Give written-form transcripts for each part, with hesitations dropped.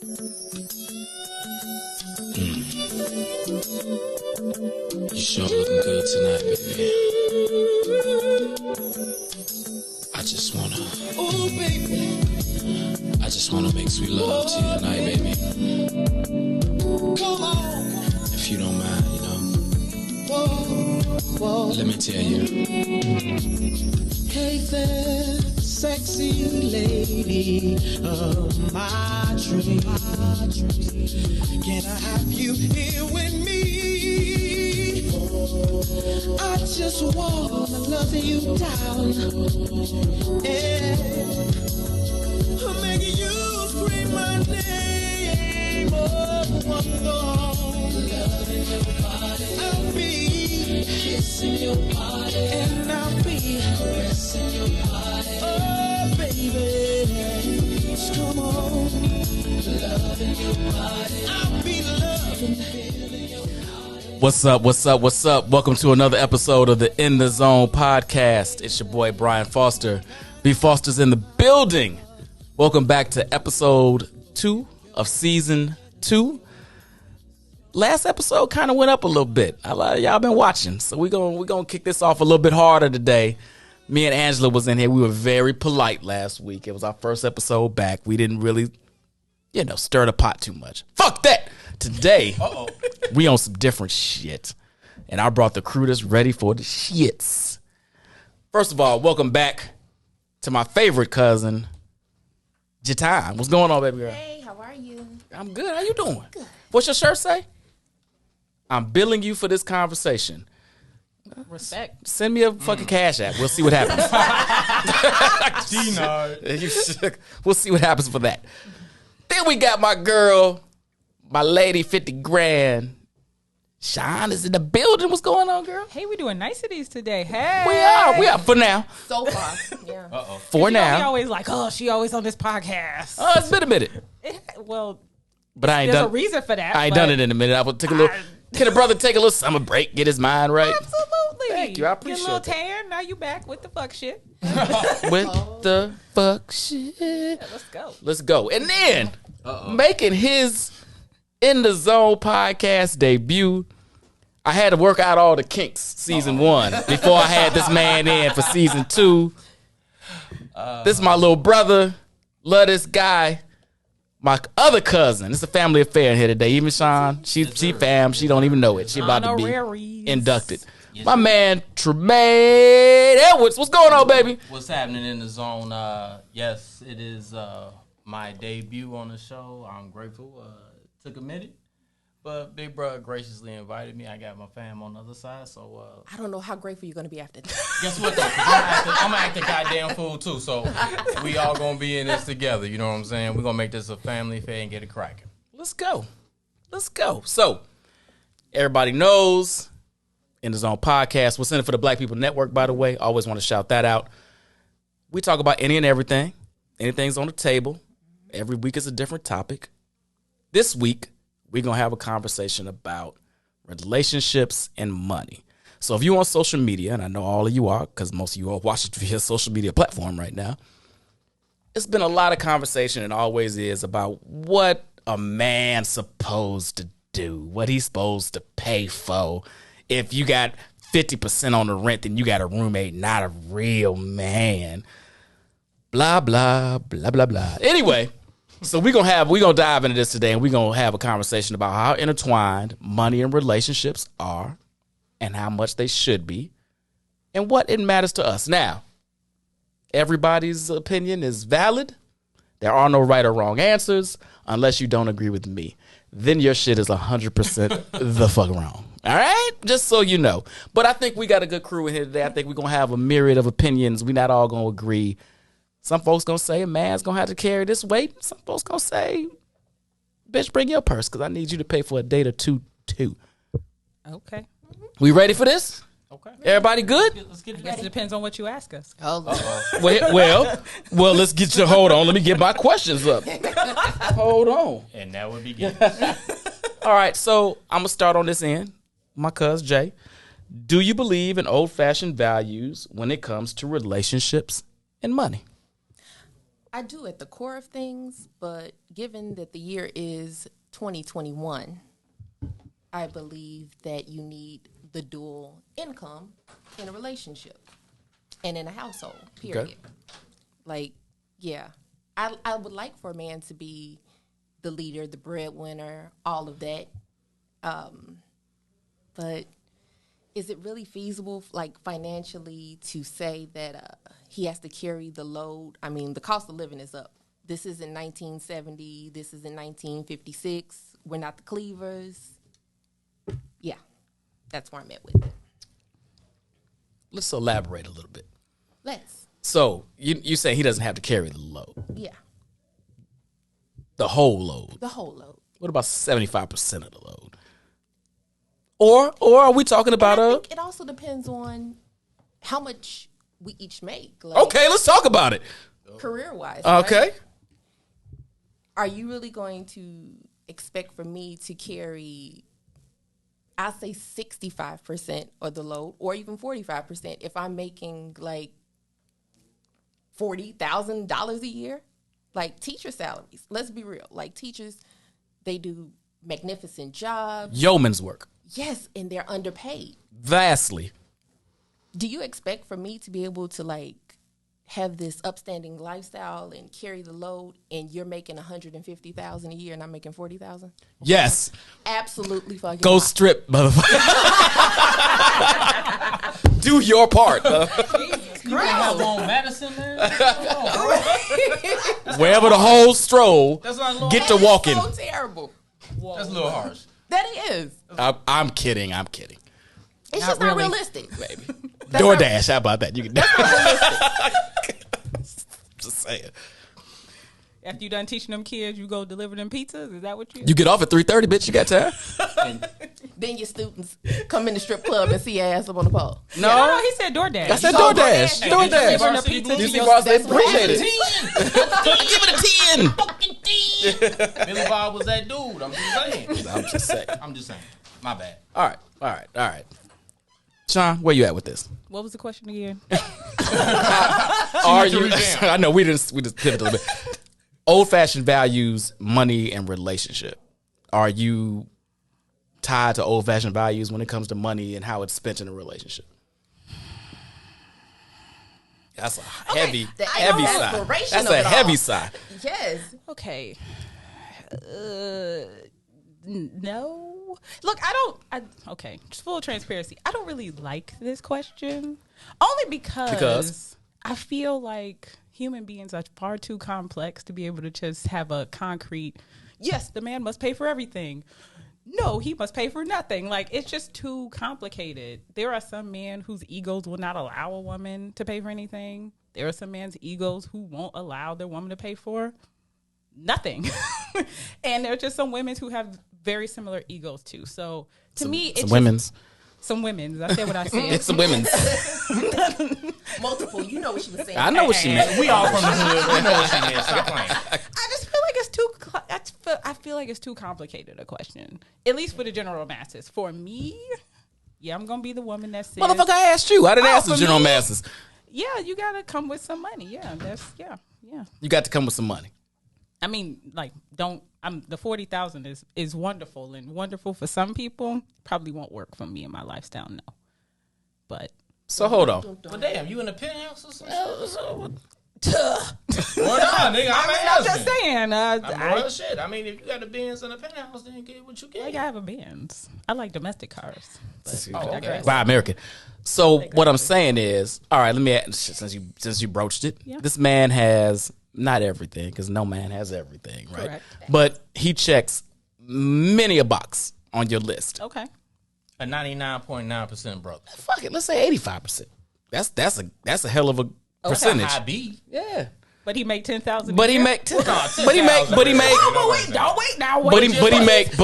You sure looking good tonight, baby. I just wanna make sweet love to you tonight, baby. Come on. If you don't mind, let me tell you. Hey there, sexy lady of my dreams. Can I have you here with me? I just wanna love you down. Yeah. I'm making you scream my name. Loving your body. I'll be kissing your body. And I'll be caressing your body. Oh, baby, just come on. Loving your body. I'll be loving, feeling your body. What's up? Welcome to another episode of the In the Zone podcast. It's your boy, Brian Foster. B. Foster's in the building. Welcome back to episode 2 of season 2. Last episode kind of went up a little bit. Y'all been watching, so we're gonna kick this off a little bit harder today. Me and Angela was in here. We were very polite last week. It was our first episode back. We didn't really, stir the pot too much. Fuck that. Today, we on some different shit, and I brought the crew that's ready for the shits. First of all, welcome back to my favorite cousin, Jatan. What's going on, baby girl? Hey, how are you? I'm good. How you doing? Good. What's your shirt say? I'm billing you for this conversation. Respect. Send me a fucking cash app. We'll see what happens. We'll see what happens for that. Then we got my girl, my lady, 50 grand. Sean is in the building. What's going on, girl? Hey, we doing niceties today. Hey. We are for now. So far. Yeah. For now. We always like, she always on this podcast. Oh, it's been a minute. But I ain't there's done a reason for that. I ain't done it in a minute. I will take a little. Can a brother take a little summer break, get his mind right? Absolutely. Thank you. I appreciate Get a little that. tan. Now you back with the fuck shit. With the fuck shit. Yeah, Let's go. And then making his In the Zone podcast debut, I had to work out all the kinks season 1 before I had this man in for season 2. This is my little brother. Love this guy. My other cousin. It's a family affair in here today. Even Sean, she fam. She don't even know it. She about to be inducted. Yes, My sir. man Tremaine Edwards. What's going on, baby? What's happening in the zone? Yes, it is my debut on the show. I'm grateful. Took a minute, but Big Brother graciously invited me. I got my fam on the other side, so I don't know how grateful you're going to be after this. guess what? Though? I'm gonna act a goddamn fool too. So we all gonna be in this together. You know what I'm saying? We're gonna make this a family affair and get it cracking. Let's go. So, everybody knows In the Zone podcast. What's in it for the Black People Network, by the way. Always want to shout that out. We talk about any and everything. Anything's on the table. Every week is a different topic. This week, we're going to have a conversation about relationships and money. So if you're on social media, and I know all of you are, because most of you are watching via social media platform right now, it's been a lot of conversation, and always is, about what a man's supposed to do, what he's supposed to pay for. If you got 50% on the rent, then you got a roommate, not a real man. Blah, blah, blah, blah, blah. Anyway, so we're gonna dive into this today, and we're gonna have a conversation about how intertwined money and relationships are, and how much they should be, and what it matters to us. Now, everybody's opinion is valid. There are no right or wrong answers unless you don't agree with me. Then your shit is 100% the fuck wrong. All right? Just so you know. But I think we got a good crew in here today. I think we're going to have a myriad of opinions. We're not all going to agree. Some folks going to say a man's going to have to carry this weight. Some folks going to say, bitch, bring your purse because I need you to pay for a date or two, too. Okay. We ready for this? Okay. Everybody good? Let's get I guess it depends on what you ask us. Well, let's get you. Hold on. Let me get my questions up. Hold on. And that would begin. All right. So I'm going to start on this end. My cousin Jay. Do you believe in old-fashioned values when it comes to relationships and money? I do at the core of things, but given that the year is 2021, I believe that you need the dual income in a relationship and in a household, period. Okay. Like, yeah, I would like for a man to be the leader, the breadwinner, all of that. But is it really feasible, like financially, to say that he has to carry the load? I mean, the cost of living is up. This is in 1970. This is in 1956. We're not the Cleavers. Yeah, that's where I'm at with it. Let's elaborate a little bit. Let's. So you say he doesn't have to carry the load, Yeah, the whole load. the whole load. What about 75% of the load? Or are we talking about I think it also depends on how much we each make. Like, Okay, let's talk about it. career-wise. Okay. Right? Are you really going to expect for me to carry, I'll say 65% of the load, or even 45% if I'm making like $40,000 a year? Like teacher salaries. Let's be real. Like teachers, they do magnificent jobs. Yeoman's work. Yes, and they're underpaid. Vastly. Do you expect for me to be able to like have this upstanding lifestyle and carry the load, and you're making $150,000 a year and I'm making $40,000? Yes. Absolutely fucking Go not. strip, motherfucker. Do your part. You gonna have on Madison, man? Wherever the holes stroll, That's not a little get to harsh. walking. So terrible. That's a little harsh. That is. I'm kidding. It's just not realistic. Baby. That's DoorDash, how about that? You can just saying. After you done teaching them kids, you go deliver them pizzas? Is that what you... You get off at 3:30, bitch. You got time? Then your students come in the strip club and see your ass up on the pole. No, he said DoorDash. I said So DoorDash. DoorDash. DoorDash. Bring the pizza to DC your- Boss, they That's what appreciate it. Give Give it a 10. fucking 10. Billy Bob was that dude. I'm just saying. I'm just saying. My bad. All right. Sean, where you at with this? What was the question again? Are you? I know we just pivoted a little bit. Old-fashioned values, money, and relationship. Are you tied to old-fashioned values when it comes to money and how it's spent in a relationship? That's a heavy the side. aspiration That's of a it all. heavy side. Yes. Okay. No. Look, okay, just full transparency. I don't really like this question. Only because I feel like human beings are far too complex to be able to just have a concrete, yes, the man must pay for everything. No, he must pay for nothing. Like, it's just too complicated. There are some men whose egos will not allow a woman to pay for anything. There are some men's egos who won't allow their woman to pay for nothing. And there are just some women who have very similar egos too. So to me, it's some women's. Some women's. I said what I said. It's some women's. Multiple. You know what she was saying. I know what she meant. We all from the hood. We know what she meant. Stop playing. I just feel like it's too. I feel like it's too complicated a question. At least for the general masses. For me, yeah, I'm gonna be the woman that says, Motherfucker, I asked you. I didn't ask the for general me? masses. yeah, you gotta come with some money. Yeah, yeah. You got to come with some money. I mean, like, the 40,000 is wonderful and wonderful for some people. Probably won't work for me and my lifestyle, no. But So hold on. But damn, you in a penthouse or something? Well, nah, nigga, I'm I'm just asking. saying, Well, shit. I mean, if you got the Benz in a penthouse, then get what you I get. gotta have a Benz. I like domestic cars. But Oh, okay. digress. Buy American. So what I'm saying is, all right, let me ask, since you broached it, Yeah. this man has not everything, because no man has everything, right? Correct. But he checks many a box on your list. Okay. A 99.9% brother. Fuck it, let's say 85%. That's a hell of a That's a percentage. high B. Yeah. But he make 10,000. But he make but he make But wait now. but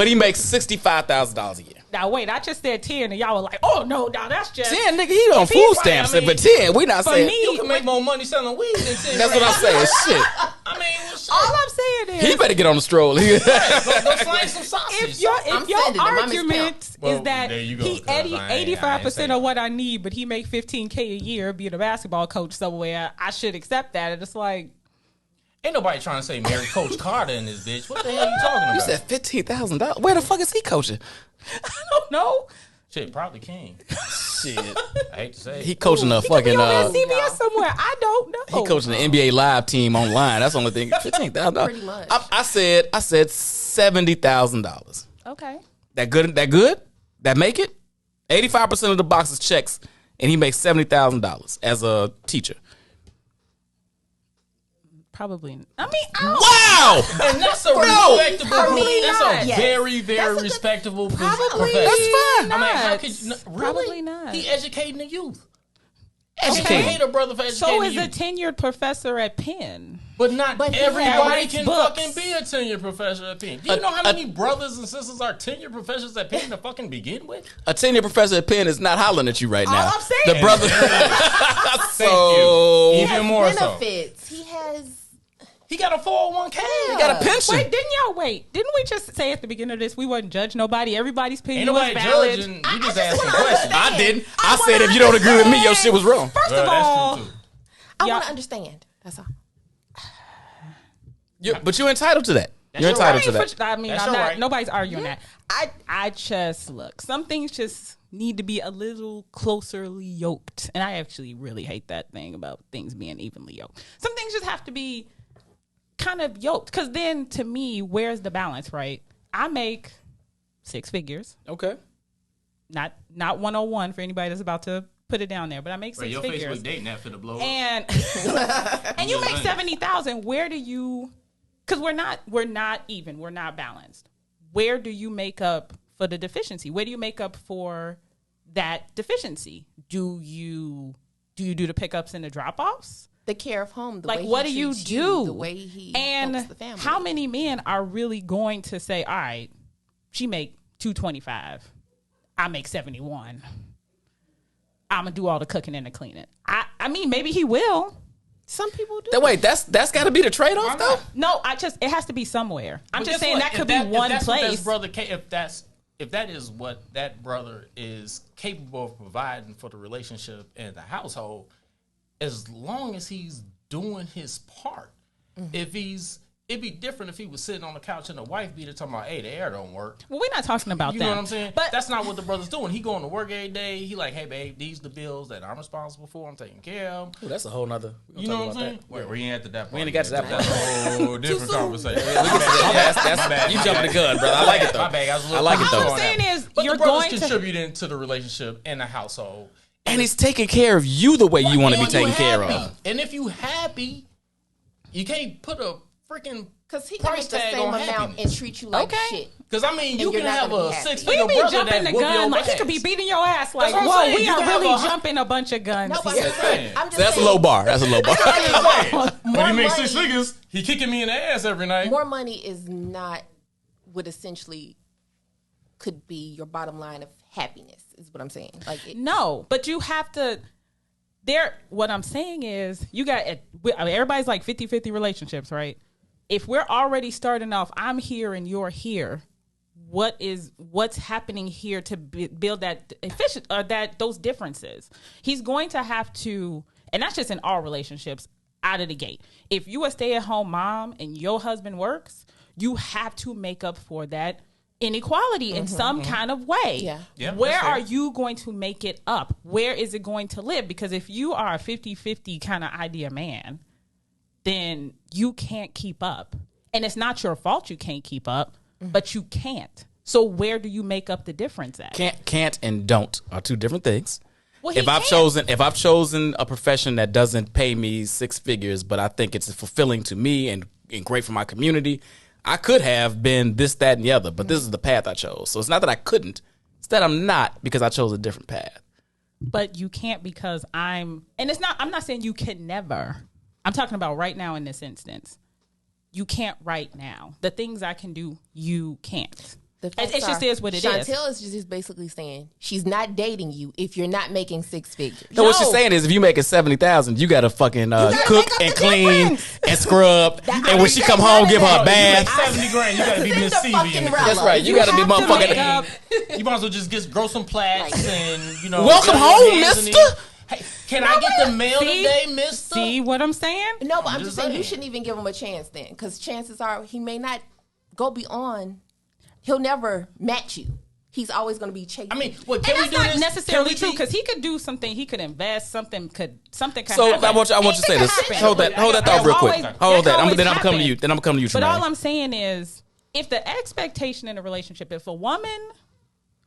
he makes $65,000 a year. Now wait, I just said 10, and y'all were like, "Oh no, now that's just 10, nigga, he on If he food right, stamps. I mean, For 10, we not for saying. me." You can make more money selling weed than 10. That's what I'm saying. Shit. I mean, well, shit. All I'm saying is, He better get on the stroll. Go slang some sausage. if your I'm sending him. I'm his argument Well, is that there you go, he 'cause I ain't 85% saying of what I need, but he make 15K a year being a basketball coach somewhere, I should accept that. And it's like, Ain't nobody trying to say marry Coach Carter in this bitch. What the hell you talking about? You said $15,000. Where the fuck is he coaching? I don't know. Shit, probably King. Shit. I hate to say it. He coaching a fucking. He on CBS somewhere. I don't know. He coaching the NBA Live team online. That's the only thing. $15,000. Pretty much. I said $70,000. Okay. That good? That make it? 85% of the boxes checks, and he makes $70,000 as a teacher. Probably. I mean, I don't Wow! And that's a respectable. Probably That's not. a Yes. very, very That's a good- respectable Probably profession. That's fine. I mean, how not. could you? Really? Probably not. He educating the youth. Educating. I hate a brother for educating So the is a youth. tenured professor at Penn. But not But he everybody writes can books. fucking be a tenured professor at Penn. Do you know how many brothers and sisters are tenured professors at Penn to fucking begin with? A tenure professor at Penn is not hollering at you right now. I'm saying. The brother. Thank So you. Even more so. benefits. He has. He got a 401k. he got a pension. Wait, didn't we just say at the beginning of this we wouldn't judge nobody? Everybody's opinion Ain't was nobody valid. judging. You just asking questions. I didn't. I said if you don't agree with me, your shit was wrong. First Well, of all, that's true too. I Yeah. want to understand. That's all. But you're entitled to that. You're your entitled right. to that. I mean, That's I'm your not. right. Nobody's arguing that. I just look. Some things just need to be a little closerly yoked, and I actually really hate that thing about things being evenly yoked. Some things just have to be kind of yoked, because then to me, where's the balance? Right? I make 6 figures, Okay. not 101 for anybody that's about to put it down there, but I make Bro, 6 your figures. Facebook dating that finna blow up. And and you make 70,000. Where do you? Because we're not even. We're not balanced. Where do you make up for the deficiency? Where do you make up for that deficiency? Do you do the pickups and the drop offs? The care of home. The Like, way what he do you treats do? The way he and helps the family. how many men are really going to say, "All right, she make 225, I make 71. I'm gonna do all the cooking and the cleaning." I mean, maybe he will. Some people do. Wait, that's got to be the trade off though. No, it has to be somewhere. I'm But just guess saying what? that If could be one if that's what place. this brother, if that is what that brother is capable of providing for the relationship and the household, as long as he's doing his part. It'd be different if he was sitting on the couch and the wife beater talking about, "Hey, the air don't work." Well, we're not talking about You that. know what I'm saying? But That's not what the brother's doing. He going to work every day. He like, "Hey, babe, these the bills that I'm responsible for. I'm taking care of." Ooh, that's a whole nother. You know what I'm saying? Wait, we ain't at that part. We ain't got to that That's part. a whole different conversation. That's you jumping the gun, brother. I like it though. My bad. I was a little like it, quick though. on All I'm that saying one. is But you're the brother's going to. contributing to the relationship and the household. And he's taking care of you the way you want to be And taken you care happy. of. And if you happy, you can't put a freaking Because he can price make the tag same on amount happiness. and treat you like Okay. shit. Because I mean, you And you're can not have gonna a be happy. 6-figure We be brother jumping that the whoop gun your like he ass. could be beating your ass. Like, what I'm whoa, saying. we You are can have really a- jumping a bunch of guns. No, but here. I'm just That's a saying, low bar. That's a low bar. But he More makes money. 6 figures. He kicking me in the ass every night. More money is not what essentially could be your bottom line of happiness, is what I'm saying. Like, No, but you have to. What I'm saying is, you got. I mean, everybody's like 50-50 relationships, right? If we're already starting off, I'm here and you're here. What's happening here to build that efficient or those differences? He's going to have to, and that's just in all relationships out of the gate. If you a stay-at-home mom and your husband works, you have to make up for that inequality in some kind of way. Yeah. Yeah, Where that's fair. are you going to make it up? Where is it going to live? Because if you are a 50-50 kind of idea man, then you can't keep up. And it's not your fault you can't keep up, but you can't. So where do you make up the difference at? Can't and don't are two different things. Well, he If I've can't. chosen a profession that doesn't pay me 6 figures, but I think it's fulfilling to me and great for my community, I could have been this, that, and the other, but this is the path I chose. So it's not that I couldn't, it's that I'm not because I chose a different path. But you can't because I'm not saying you can never. I'm talking about right now in this instance. You can't right now. The things I can do, you can't. It just is what it is. Chantel is just basically saying she's not dating you if you're not making 6 figures. No, what she's saying is if you making 70,000, you gotta fucking cook make up and the clean difference. and scrub, and when she come home, give her a bath. 70 grand, you gotta be Miss Send the CV. fucking in rubber. That's right. You gotta be have to make motherfucking. up- You might as well just grow some plaits and, Welcome get your home, hands in mister. it. Hey, Can I get the mail today, mister? See what I'm saying? No, but I'm just saying you shouldn't even give him a chance then, because chances are he may not go beyond. He'll never match you. He's always going to be chasing. I mean, what can we do? That's not this? necessarily true, because he could do something. He could invest. Something could happen. So I want you to say this. Hold that thought real quick. Hold that. Then I'm coming to you. Then I'm coming to you. But all I'm saying is, if the expectation in a relationship, if a woman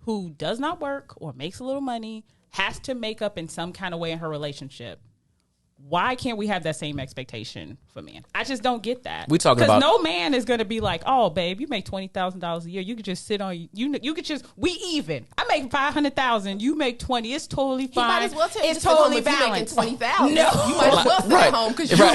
who does not work or makes a little money has to make up in some kind of way in her relationship, why can't we have that same expectation for men? I just don't get that. We talking about, no man is going to be like, oh, babe, you make $20,000 a year. You could just sit on you could just we even. I make $500,000. You make 20. It's totally fine. He might as well tell you it's totally balanced. balanced. $20,000. No, you might as well sit at home because you right.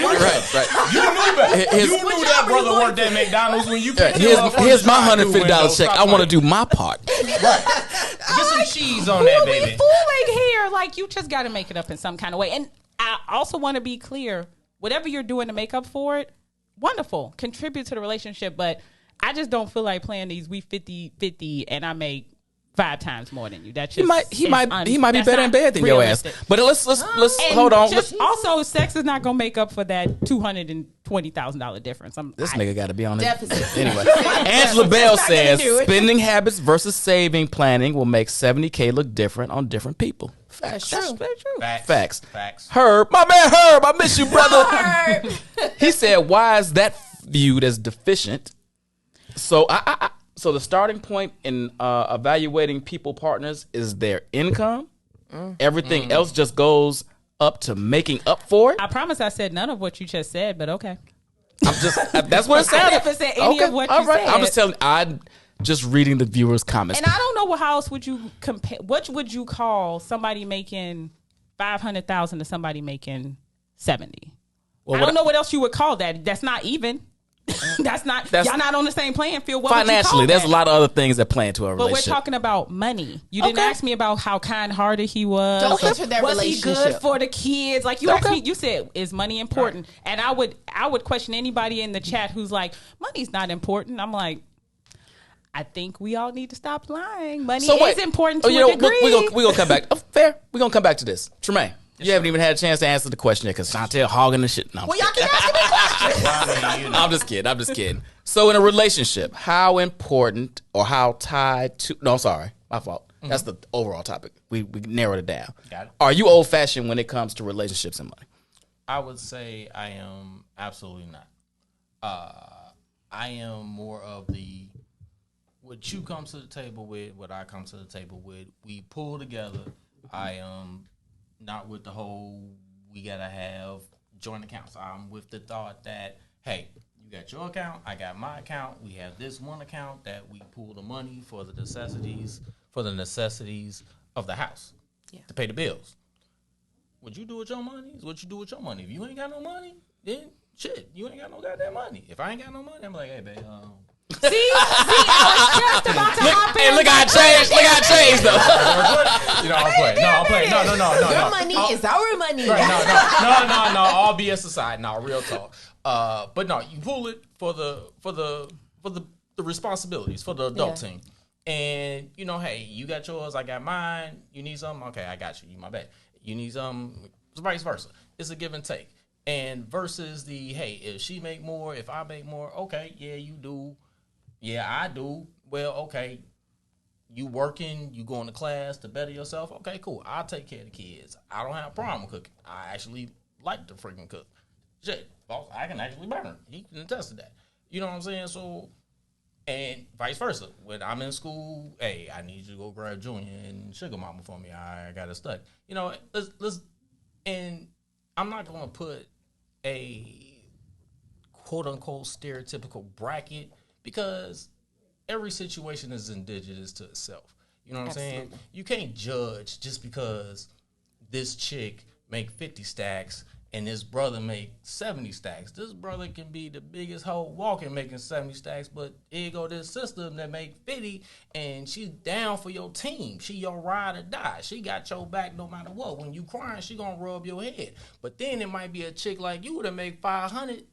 You knew that brother worked at McDonald's when you picked him up. Here's my $150 check. I want to do my part. Right. Get some cheese on that, baby. Fooling here, like you just got to make it up in some kind of way. And I also want to be clear, whatever you're doing to make up for it, wonderful. Contribute to the relationship, but I just don't feel like playing these we 50-50 and I make 5 times more than you. That just he might be better in bed than realistic. your ass. But let's hold on. Also, sex is not gonna make up for that $220,000 difference. This nigga got to be on it. Deficit. Anyway, Angela Bell says spending habits versus saving planning will make 70K look different on different people. Facts. That's very true. Facts. Facts. Herb, my man Herb, I miss you, brother. He said, "Why is that viewed as deficient?" So So the starting point in evaluating people partners is their income. Everything else just goes up to making up for it. I promise I said none of what you just said, but okay. I'm just that's what it sounded. I never said any of what you said. I'm just telling. I'm just reading the viewers' comments. And I don't know how else would you compare. What would you call somebody making $500,000 to somebody making 70? Well, I don't know what else you would call that. That's not even. That's y'all not on the same playing field. What financially, there's a lot of other things that play into a relationship. But we're talking about money. You didn't ask me about how kind-hearted he was. Don't enter that was relationship. Was he good for the kids? Like you asked me, you said, is money important? Right. And I would question anybody in the chat who's like, money's not important. I'm like, I think we all need to stop lying. Money is important to a degree. We're going to come back. Fair. We're going to come back to this. Tremaine. You haven't even had a chance to answer the question yet because Chantel hogging the shit. No, well, y'all keep asking me questions. I'm just kidding. So in a relationship, how important or how tied to... No, sorry. My fault. Mm-hmm. That's the overall topic. We narrowed it down. Got it. Are you old-fashioned when it comes to relationships and money? I would say I am absolutely not. I am more of the... What you come to the table with, what I come to the table with, we pull together. I am... Not with the whole, we got to have joint accounts. I'm with the thought that, hey, you got your account, I got my account. We have this one account that we pool the money for the necessities of the house to pay the bills. What you do with your money is what you do with your money. If you ain't got no money, then shit, you ain't got no goddamn money. If I ain't got no money, I'm like, hey, babe, See, I was just about to hop in. Hey, look how I changed. Look how I changed, though. I'm playing. No. Your money is our money. Right, no. All BS aside, no, real talk. But no, you pull it for the responsibilities for the adult team. And hey, you got yours, I got mine. You need something? Okay, I got you. You my bad. You need something? Vice versa. It's a give and take. And versus the, hey, if she make more, if I make more, okay, yeah, you do. Yeah, I do. Well, okay, you working, you going to class to better yourself. Okay, cool. I'll take care of the kids. I don't have a problem with cooking. I actually like to freaking cook. Shit, boss, I can actually burn. He can attest to that. You know what I'm saying? So, and vice versa. When I'm in school, hey, I need you to go grab Junior and Sugar Mama for me. I got to study. Let's, and I'm not going to put a quote-unquote stereotypical bracket because every situation is indigenous to itself. You know what I'm saying? You can't judge just because this chick make 50 stacks and this brother make 70 stacks. This brother can be the biggest hoe walking making 70 stacks, but here go this sister that make 50 and she's down for your team. She your ride or die. She got your back no matter what. When you crying, she gonna rub your head. But then it might be a chick like you that make 500,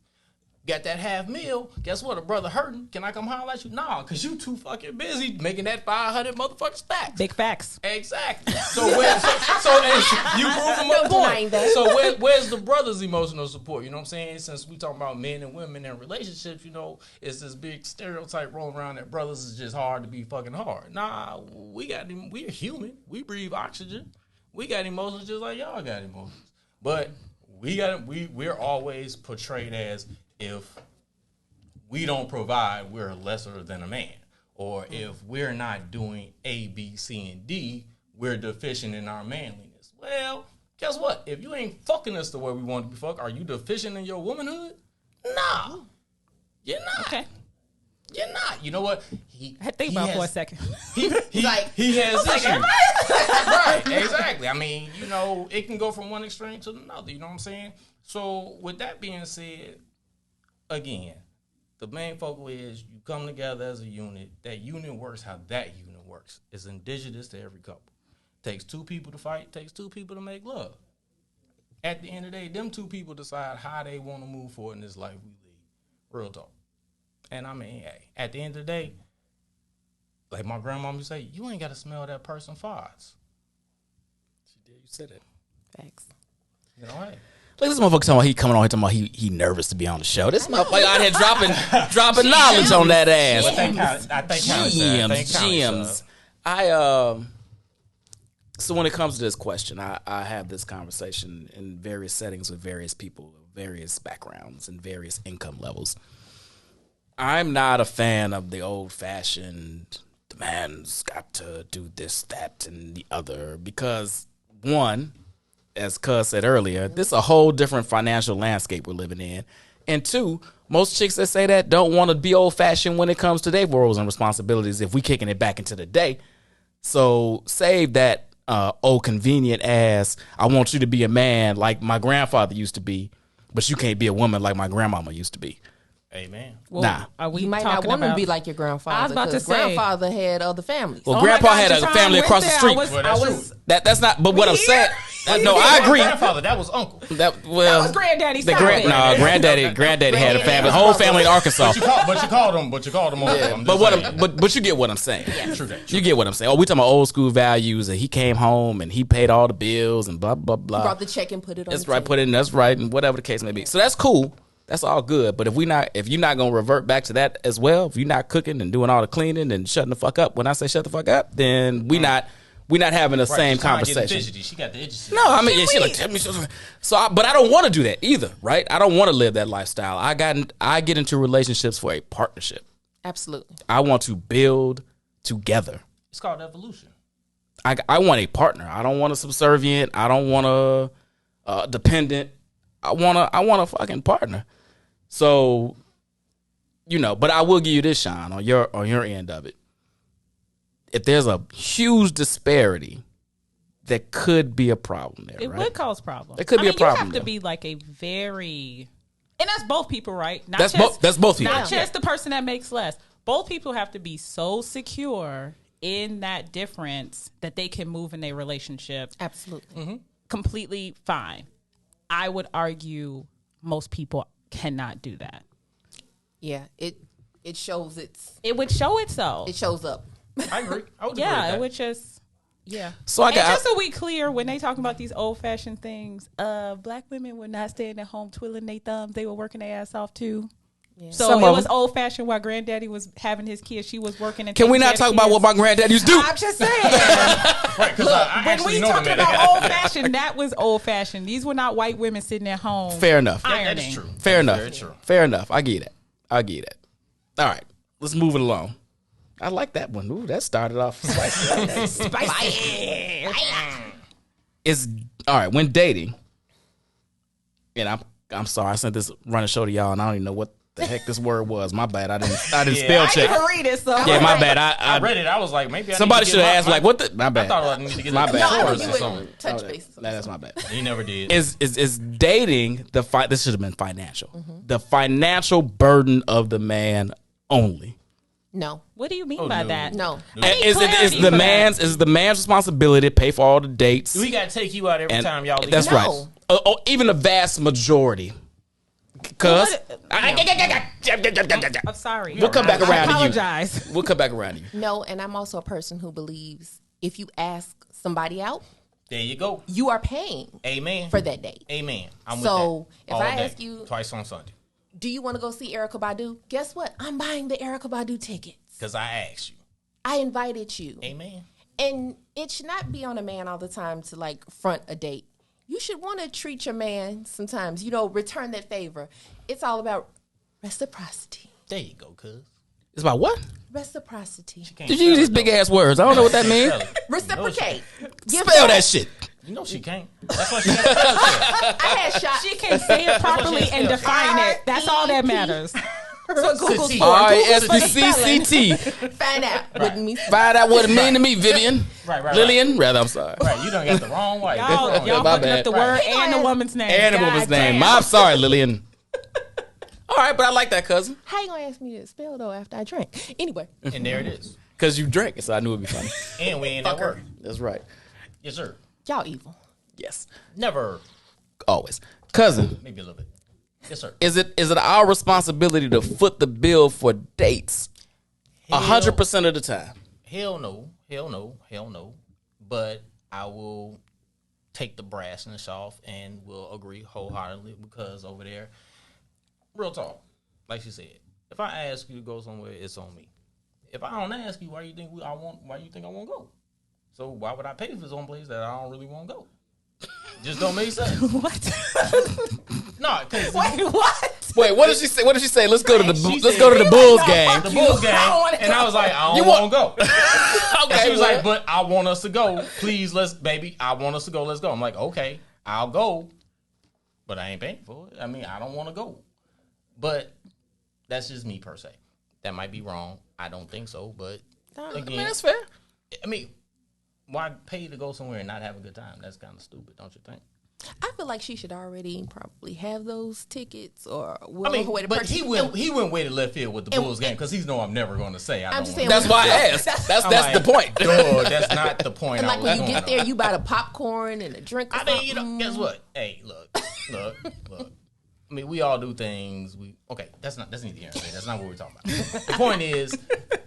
got that half meal. Guess what? A brother hurting. Can I come holler at you? Nah, because you too fucking busy making that 500 motherfucking stacks. Big facts. Exactly. So you proving my point. So where's the brother's emotional support? You know what I'm saying? Since we talking about men and women and relationships, you know, it's this big stereotype rolling around that brothers is just hard to be fucking hard. Nah, we're human. We breathe oxygen. We got emotions just like y'all got emotions. But we're always portrayed as, if we don't provide, we're lesser than a man. Or if we're not doing A, B, C, and D, we're deficient in our manliness. Well, guess what? If you ain't fucking us the way we want to be fucked, are you deficient in your womanhood? Nah. You're not. Okay. You're not. You know what? I had to think about it for a second. He has issues. Right, exactly. I mean, you know, it can go from one extreme to another. You know what I'm saying? So with that being said, again, the main focal is you come together as a unit. That unit works how that unit works. It's indigenous to every couple. Takes two people to fight. Takes two people to make love. At the end of the day, them two people decide how they want to move forward in this life we lead. Real talk. And I mean, hey, at the end of the day, like my grandma used to say, you ain't got to smell that person's farts. She did. You said it. Facts. You know, hey. Look, this motherfucker talking about he coming on here talking about he nervous to be on the show. This motherfucker out here dropping knowledge on that ass. Gems. So when it comes to this question, I have this conversation in various settings with various people, various backgrounds, and various income levels. I'm not a fan of the old-fashioned, the man's got to do this, that, and the other, because one, as Cuz said earlier, this is a whole different financial landscape we're living in. And two, most chicks that say that don't want to be old-fashioned when it comes to their roles and responsibilities if we kicking it back into the day. So save that old convenient ass, I want you to be a man like my grandfather used to be, but you can't be a woman like my grandmama used to be. Amen. Well, nah. You might not want to be like your grandfather. I was about to say. Grandfather had other families. Well, Grandpa had a family across the street. That's not. But what I'm saying, no, I agree. Grandfather, that was uncle. That was granddaddy. Granddaddy had a family, whole family in Arkansas. But you called him. Yeah. But you get what I'm saying. Yeah. True. You get what I'm saying. Oh, we talking about old school values, and he came home and he paid all the bills and blah blah blah. He brought the check and put it on. That's right. Put it in. That's right, and whatever the case may be. So that's cool. That's all good. But if you're not gonna revert back to that as well, if you're not cooking and doing all the cleaning and shutting the fuck up, when I say shut the fuck up, then we're not having the same conversation. She got the itchy. No, I mean, she like tell me so. But I don't want to do that either, right? I don't want to live that lifestyle. I get into relationships for a partnership. Absolutely. I want to build together. It's called evolution. I want a partner. I don't want a subservient. I don't want a dependent. I want a fucking partner. So, you know, but I will give you this, Sean, on your end of it. If there's a huge disparity, there could be a problem there. It would cause problems. It could be a problem. You have to be like a very, and that's both people, right? That's both people. Not just the person that makes less. Both people have to be so secure in that difference that they can move in their relationship. Absolutely. Mm-hmm. Completely fine. I would argue most people cannot do that. Yeah, it shows it would show itself. It shows up. I agree. I would agree with it that. would just So just so we clear, when they talking about these old fashioned things, black women were not staying at home twiddling their thumbs. They were working their ass off too. Yeah. So it was old fashioned while granddaddy was having his kids. She was working. And can we not talk about what my granddad used to do? I'm just saying. Right, look, when we talked about old fashioned, that was old fashioned. These were not white women sitting at home. Fair enough. That is true. Fair enough. Very true. Fair enough. I get it. All right, let's move it along. I like that one. Ooh, that started off spicy. Spicy. It's all right when dating. And I'm sorry, I sent this running show to y'all, and I don't even know what the heck this word was. My bad. I didn't spell check. I didn't read it, so yeah, my bad. I read it. I was like, maybe somebody should have asked, like, what the? My bad. I thought I needed to get my the bad. chores you or something. touch base. That's my bad. You never did. Is dating this should have been financial. Mm-hmm. The financial burden of the man only. No. What do you mean by that? No. Is the man's responsibility to pay for all the dates? We got to take you out every time y'all leave. That's right. Even the vast majority. Cuz. I'm sorry. We'll come back I around to you. apologize. We'll come back around to you. No, and I'm also a person who believes if you ask somebody out, There you go. you are paying Amen. for that date. Amen. I'm So, with that. if All I day, ask you- twice on Sunday, Do you want to go see Erykah Badu? Guess what? I'm buying the Erykah Badu tickets. because I asked you. I invited you. Amen. And it should not be on a man all the time to like front a date. You should want to treat your man sometimes, return that favor. It's all about reciprocity. There you go, cuz. It's about what? Reciprocity. Did you use these big ass words? I don't know what that means. Reciprocate. Spell that shit. You know she can't. That's why she got to I had shots. She can say it properly and define it. That's all that matters. That's what Google's for. R-I-S-P-C-C-T. Find out. What it means. Find out what it mean to me, Vivian. Right. Lillian, rather, I'm sorry. Right, you done got the wrong wife. Y'all my putting bad. up the word and the woman's name. And the God woman's name. damn. I'm sorry, Lillian. All right, but I like that, cousin. How you gonna ask me to spell though after I drank? Anyway, And there it is. Because you drank, so I knew it'd be funny. And we ain't at work. That's right. Yes, sir. y'all evil. Yes. Never. Always. Cousin, Maybe a little bit. Yes, sir. is it our responsibility to foot the bill for dates 100% of the time? Hell no. But I will take the brassness off and will agree wholeheartedly because over there, real talk, like she said, if I ask you to go somewhere, it's on me. If I don't ask you, why you think I won't go? So why would I pay for some place that I don't really want to go? Just don't make sense. What? No, because Wait, what? Wait, what did she say? What did she say? Let's go to the She let's said- go to the Bulls game. the Bulls game, and I was like, I don't want to go. And she was well, like, but I want us to go. Please, I want us to go. Let's go. I'm like, okay, I'll go, but I ain't paying for it. I mean, I don't want to go. But that's just me per se. That might be wrong. I don't think so. But again, that's fair. I mean, why pay to go somewhere and not have a good time? That's kind of stupid, don't you think? I feel like she should already probably have those tickets or I mean, way to but purchase. he went way to left field with the Bulls game because he's know I'm never going to say. I'm just saying. That's why I asked. That's like, the point. Duh, that's not the point. And I like was when you going get there, on. you buy the popcorn and a drink. Or I mean, guess what? Hey, look. I mean, we all do things. That's neither here nor there. That's not what we're talking about. The point is,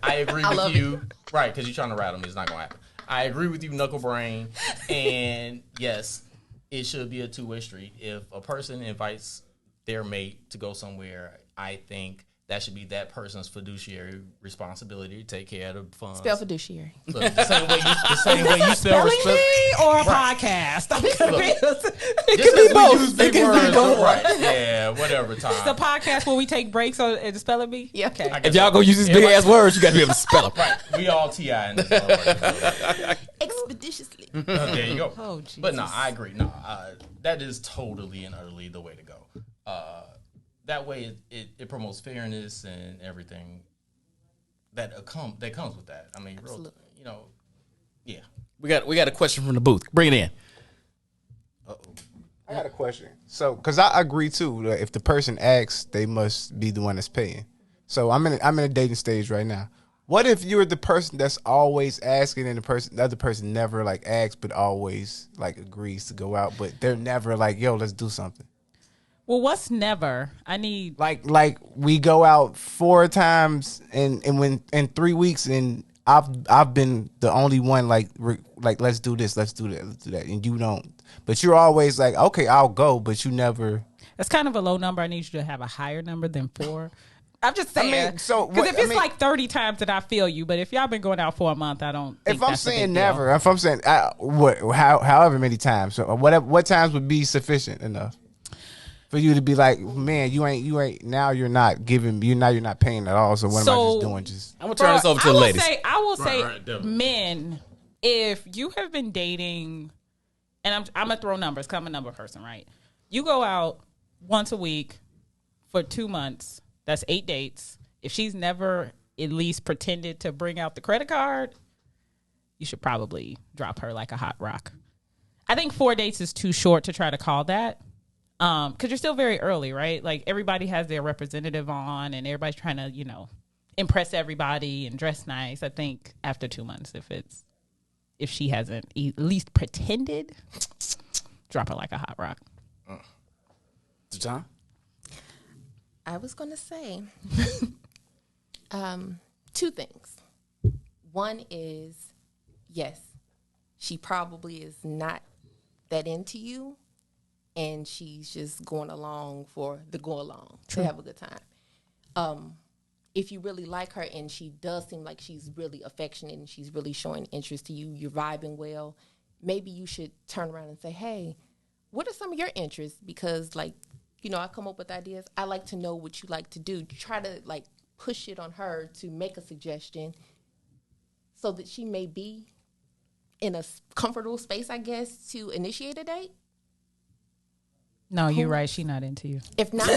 I agree with you, right? Because you're trying to rattle me. It's not gonna happen. I agree with you, knuckle brain, and yes, it should be a two-way street. If a person invites their mate to go somewhere, I think that should be that person's fiduciary responsibility to take care of the funds. Spell fiduciary. Look, the same way you spell respect. Or a podcast. It could be both. It can be both. Right. Yeah, whatever time. The podcast where we take breaks and spell it be? Yeah. Okay. If y'all gonna use these big ass words, you gotta be able to spell them. Right. We all TI in this motherfucker. Expeditiously. There you go. Oh, Jesus. But no, I agree. No, that is totally and utterly the way to go. That way it promotes fairness and everything that comes with that. I mean, yeah. We got a question from the booth. Bring it in. I got a question. So, because I agree too, that if the person asks, they must be the one that's paying. So I'm in a dating stage right now. What if you're the person that's always asking and the other person never like asks but always like agrees to go out, but they're never like, yo, let's do something. Well, what's never? I need Like we go out 4 times and when in 3 weeks and I've been the only one like let's do this, let's do that, and you don't. But you're always like, okay, I'll go, but you never. That's kind of a low number. I need you to have a higher number than 4. I'm just saying. I mean, so because if it's I mean, like 30 times, then I feel you. But if y'all been going out for a month, I don't. Think if I'm that's a big saying deal. never, if I'm saying however many times, so what times would be sufficient enough for you to be like, man, you ain't now you're not paying at all. So what am I just doing? I'm gonna turn this over to the ladies. I will say, definitely. men, if you have been dating, and I'm gonna throw numbers, 'cause I'm a number person, right? You go out once a week for 2 months. That's 8 dates. If she's never at least pretended to bring out the credit card, you should probably drop her like a hot rock. I think 4 dates is too short to try to call that. Because you're still very early, right? Like everybody has their representative on and everybody's trying to, impress everybody and dress nice. I think after 2 months, if she hasn't at least pretended, drop her like a hot rock. John? I was going to say two things. One is, yes, she probably is not that into you, and she's just going along for the go along to have a good time. If you really like her and she does seem like she's really affectionate and she's really showing interest to you, you're vibing well, maybe you should turn around and say, hey, what are some of your interests? Because, like, you know, I come up with ideas. I like to know what you like to do. Try to, like, push it on her to make a suggestion so that she may be in a comfortable space, I guess, to initiate a date. No, you're right. She's not into you. If not,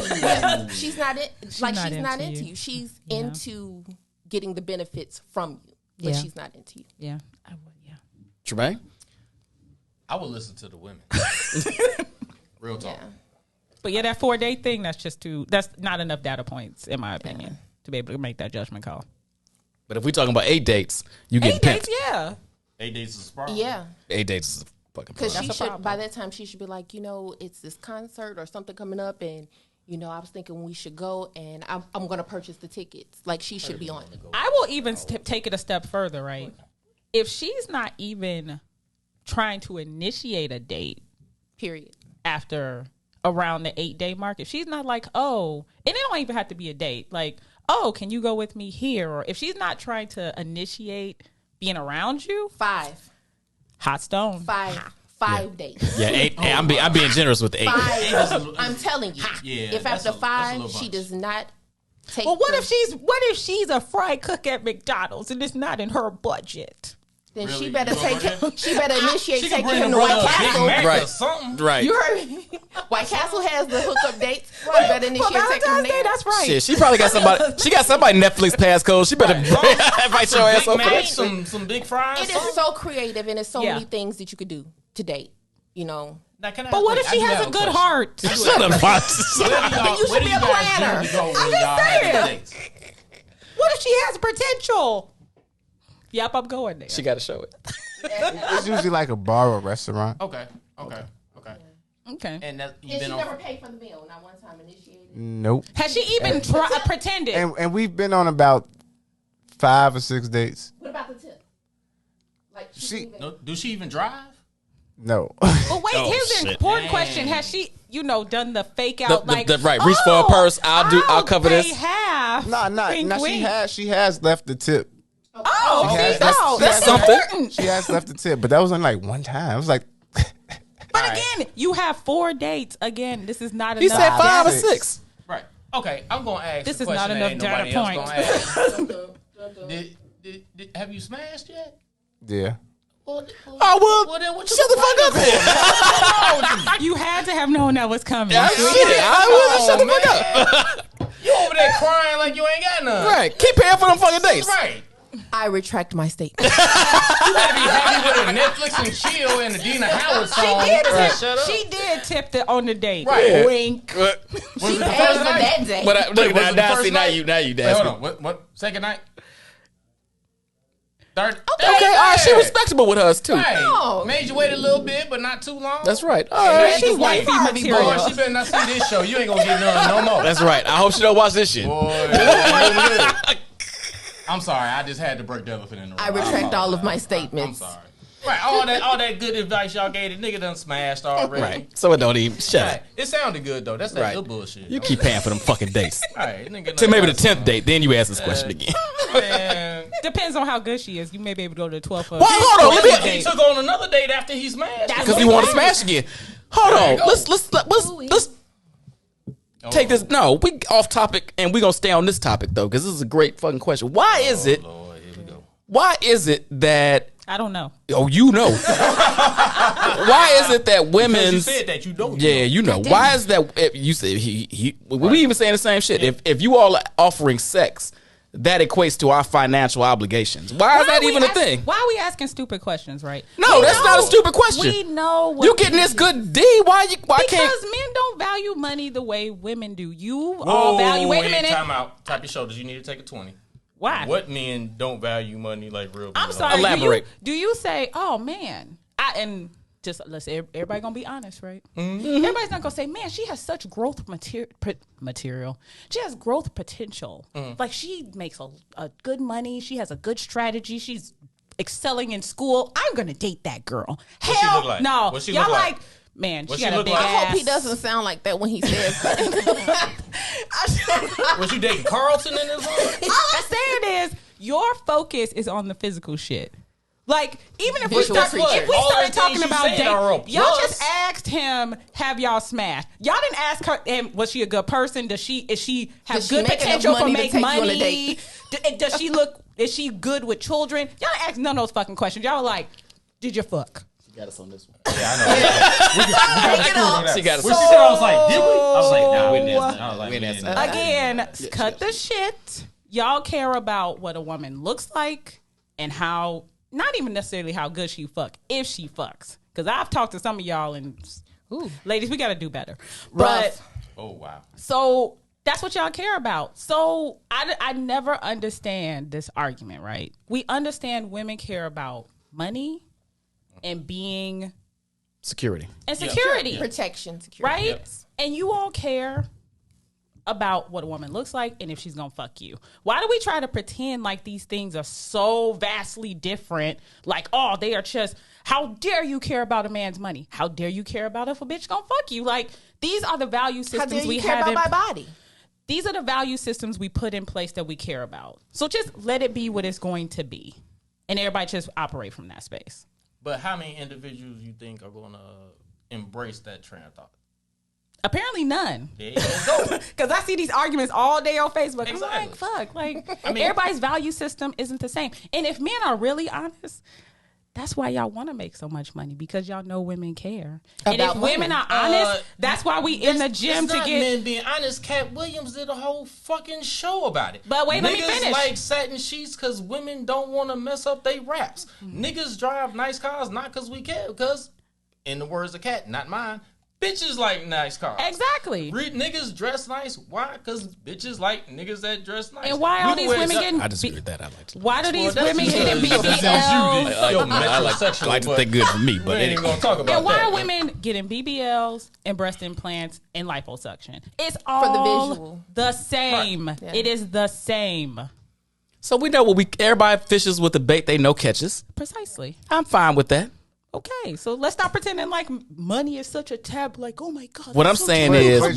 she's not into you. She's into getting the benefits from you, but she's not into you. Yeah, I would. Yeah. Tremaine? I would listen to the women. Real talk. Yeah. But yeah, that 4-date thing, that's not enough data points, in my opinion, to be able to make that judgment call. But if we're talking about 8 dates, you get 8 dates, yeah. 8 dates is a problem. Yeah. 8 dates is a fucking Because problem. she should, by that time, she should be like, you know, it's this concert or something coming up, and, you know, I was thinking we should go, and I'm going to purchase the tickets. Like, she should be on it. I will even take it a step further, right? If she's not even trying to initiate a date, Period. after around the 8-day mark, if she's not like, oh, and it don't even have to be a date, like, oh, can you go with me here? Or if she's not trying to initiate being around you, 5 hot stone. 5 dates. Yeah, 8. I'm being generous with the 8. 5. I'm telling you. Yeah, if that's after a 5 little she much. does not take. Well, what if she's a fry cook at McDonald's and it's not in her budget? Then Really? she better You gonna take. go there? She better initiate She can taking bring him the to White brother a Big Castle. Mac Right. or something. Right. You heard me. White Castle has the hookup dates. She better For initiate taking him Valentine's Day, there. that's right. Shit, she probably got somebody. She got somebody Netflix passcode. She better invite your ass Big over. Mac, some big fries. It is so creative, and there's so Yeah. many things that you could do to date. You know, Now, can I But ask- what wait, if I she do has have a good question. heart? Shut up, Then you should be a planner. saying. What if she has potential? Yep, I'm going there. She got to show it. It's usually like a bar or restaurant. Okay. Okay. And that you and been she on. never paid for the meal, not one time initiated. Nope. Has she even pretended? And we've been on about 5 or 6 dates. What about the tip? Like She- didn't even- No, do she even drive? No. But wait, Oh, here's shit. an important question: has she, done the fake out The- like right, reach for a purse, I'll cover pay this. half. Wink, Nah, wink. she has left the tip. Oh, She has see, left- no, she that's has something. important. She has left the tip, but that was only like one time. It was like, But again, you have 4 dates. Again, this is not He enough. said 5 or Six. 6. Right. Okay, I'm gonna ask. This the is not question enough that ain't data nobody else gonna ask. Have you smashed yet? yeah. Well, Well, then what you shut the fuck up then. You had to have known that was coming. Shut the fuck up. You over there crying like you ain't got none. Right. Keep paying for them fucking dates. Right. I retract my statement. You better be happy with a Netflix and chill and the Dina Howard song. Shut up. She did tip on the date. Right. Wink. Was it the Paid first for night? that day. But Wait, look, was it the now first see, now night? you Wait, dance. hold on. What? Second night? Third? Okay, all right, she respectable with us too. Right. No. Made you wait a little bit, but not too long. That's right. All right. She's wifey material. Boy, she better not see this show. You ain't gonna get none no more. That's right. I hope she don't watch this shit. Boy, I'm sorry. I just had to break the elephant in the room. I retract all of my I'm statements. sorry. Right, all that good advice y'all gave, the nigga done smashed already. Right. So it don't even shut Right. up. It sounded good though. That's that Right. good bullshit. You keep paying for them fucking dates. Right, nigga. Till maybe the 10th date, then you ask this question again. Man. Depends on how good she is. You may be able to go to the 12th. Well, hold on. Let He me took on another date after he smashed. because we want to smash again. Hold There you on. go. Let's take this. No, we off topic, and we gonna stay on this topic though, because this is a great fucking question. Why is it? Lord, here we go. Why is it that? I don't know. Oh, you know. Why is it that Because you women's? said that you don't. Yeah, you know. Why is that? If you said he. We even saying the same shit. If you all are offering sex, that equates to our financial obligations. Why is that even a thing? Why are we asking stupid questions, right? No, We that's know- not a stupid question. We know what You getting this good D? Why because can't? men don't value money the way women do. You all value. Wait a minute. Time out. Tap your shoulders. You need to take a 20. Why? What men don't value money like real people? I'm sorry. Elaborate. Do you say, "Oh man," and just let's say everybody gonna be honest, right? Everybody's not gonna say, man, she has such growth material. She has growth potential. Like she makes a good money. She has a good strategy. She's excelling in school. I'm gonna date that girl. What she Hell look like? no. What she Y'all look like? man, What she she got a look big like? I ass. hope he doesn't sound like that when he says that. Was you dating Carlton in this one? All I'm saying is your focus is on the physical shit. Like, even if we Visual started creatures. All the talking things you about saying are a dating, y'all plus. just asked him, have y'all smashed? Y'all didn't ask her, was she a good person? Is she have Does she good make enough potential for money to make take you on a money? date? Does she look, is she good with children? Y'all didn't ask none of those fucking questions. Y'all were like, did you fuck? She got us on this one. Yeah, I know. She got us. When she said, I was like, did we? I was like, nah, we didn't answer that. I was like, We we didn't didn't answer answer Again, cut the shit. Y'all care about what a woman looks like and how, not even necessarily how good she fuck, if she fucks. Because I've talked to some of y'all and, ladies, we got to do better. But, Oh, wow. so that's what y'all care about. So I never understand this argument, right? We understand women care about money and being Security. and security, Protection, security. right? Yep. And you all care about what a woman looks like and if she's gonna fuck you. Why do we try to pretend like these things are so vastly different? Like, oh, they are just, how dare you care about a man's money? How dare you care about if a bitch gonna fuck you? Like, these are the value How dare systems you we care have about in my body? these are the value systems we put in place that we care about. So just let it be what it's going to be. And everybody just operate from that space. But how many individuals you think are going to embrace that train of thought? Apparently none. There you go. Because I see these arguments all day on Facebook. Exactly. I'm like, fuck. Like, I mean- everybody's value system isn't the same. And if men are really honest, that's why y'all want to make so much money, because y'all know women care. And if About women money. are honest, that's why we in the gym It's to not get. men being honest. Cat Williams did a whole fucking show about it. But wait, let me Niggas finish. like satin sheets because women don't want to mess up their raps. Mm-hmm. Niggas drive nice cars not because we care, because, in the words of Cat, not mine, bitches like nice cars. Exactly. Niggas dress nice. Why? Because bitches like niggas that dress nice. And why are We these wear women jo- getting? I disagree with that. I like to. Why do these Well, that's women getting because BBLs? I like to think good for me, We but ain't anyway. gonna talk about And why that. are women getting BBLs and breast implants and liposuction? It's all visual. the same. Right. Yeah. It is the same. So we know what everybody fishes with the bait they know catches. Precisely. I'm fine with that. Okay, so let's stop pretending like money is such a tab. Like, oh my god. What that's I'm so saying true. is, But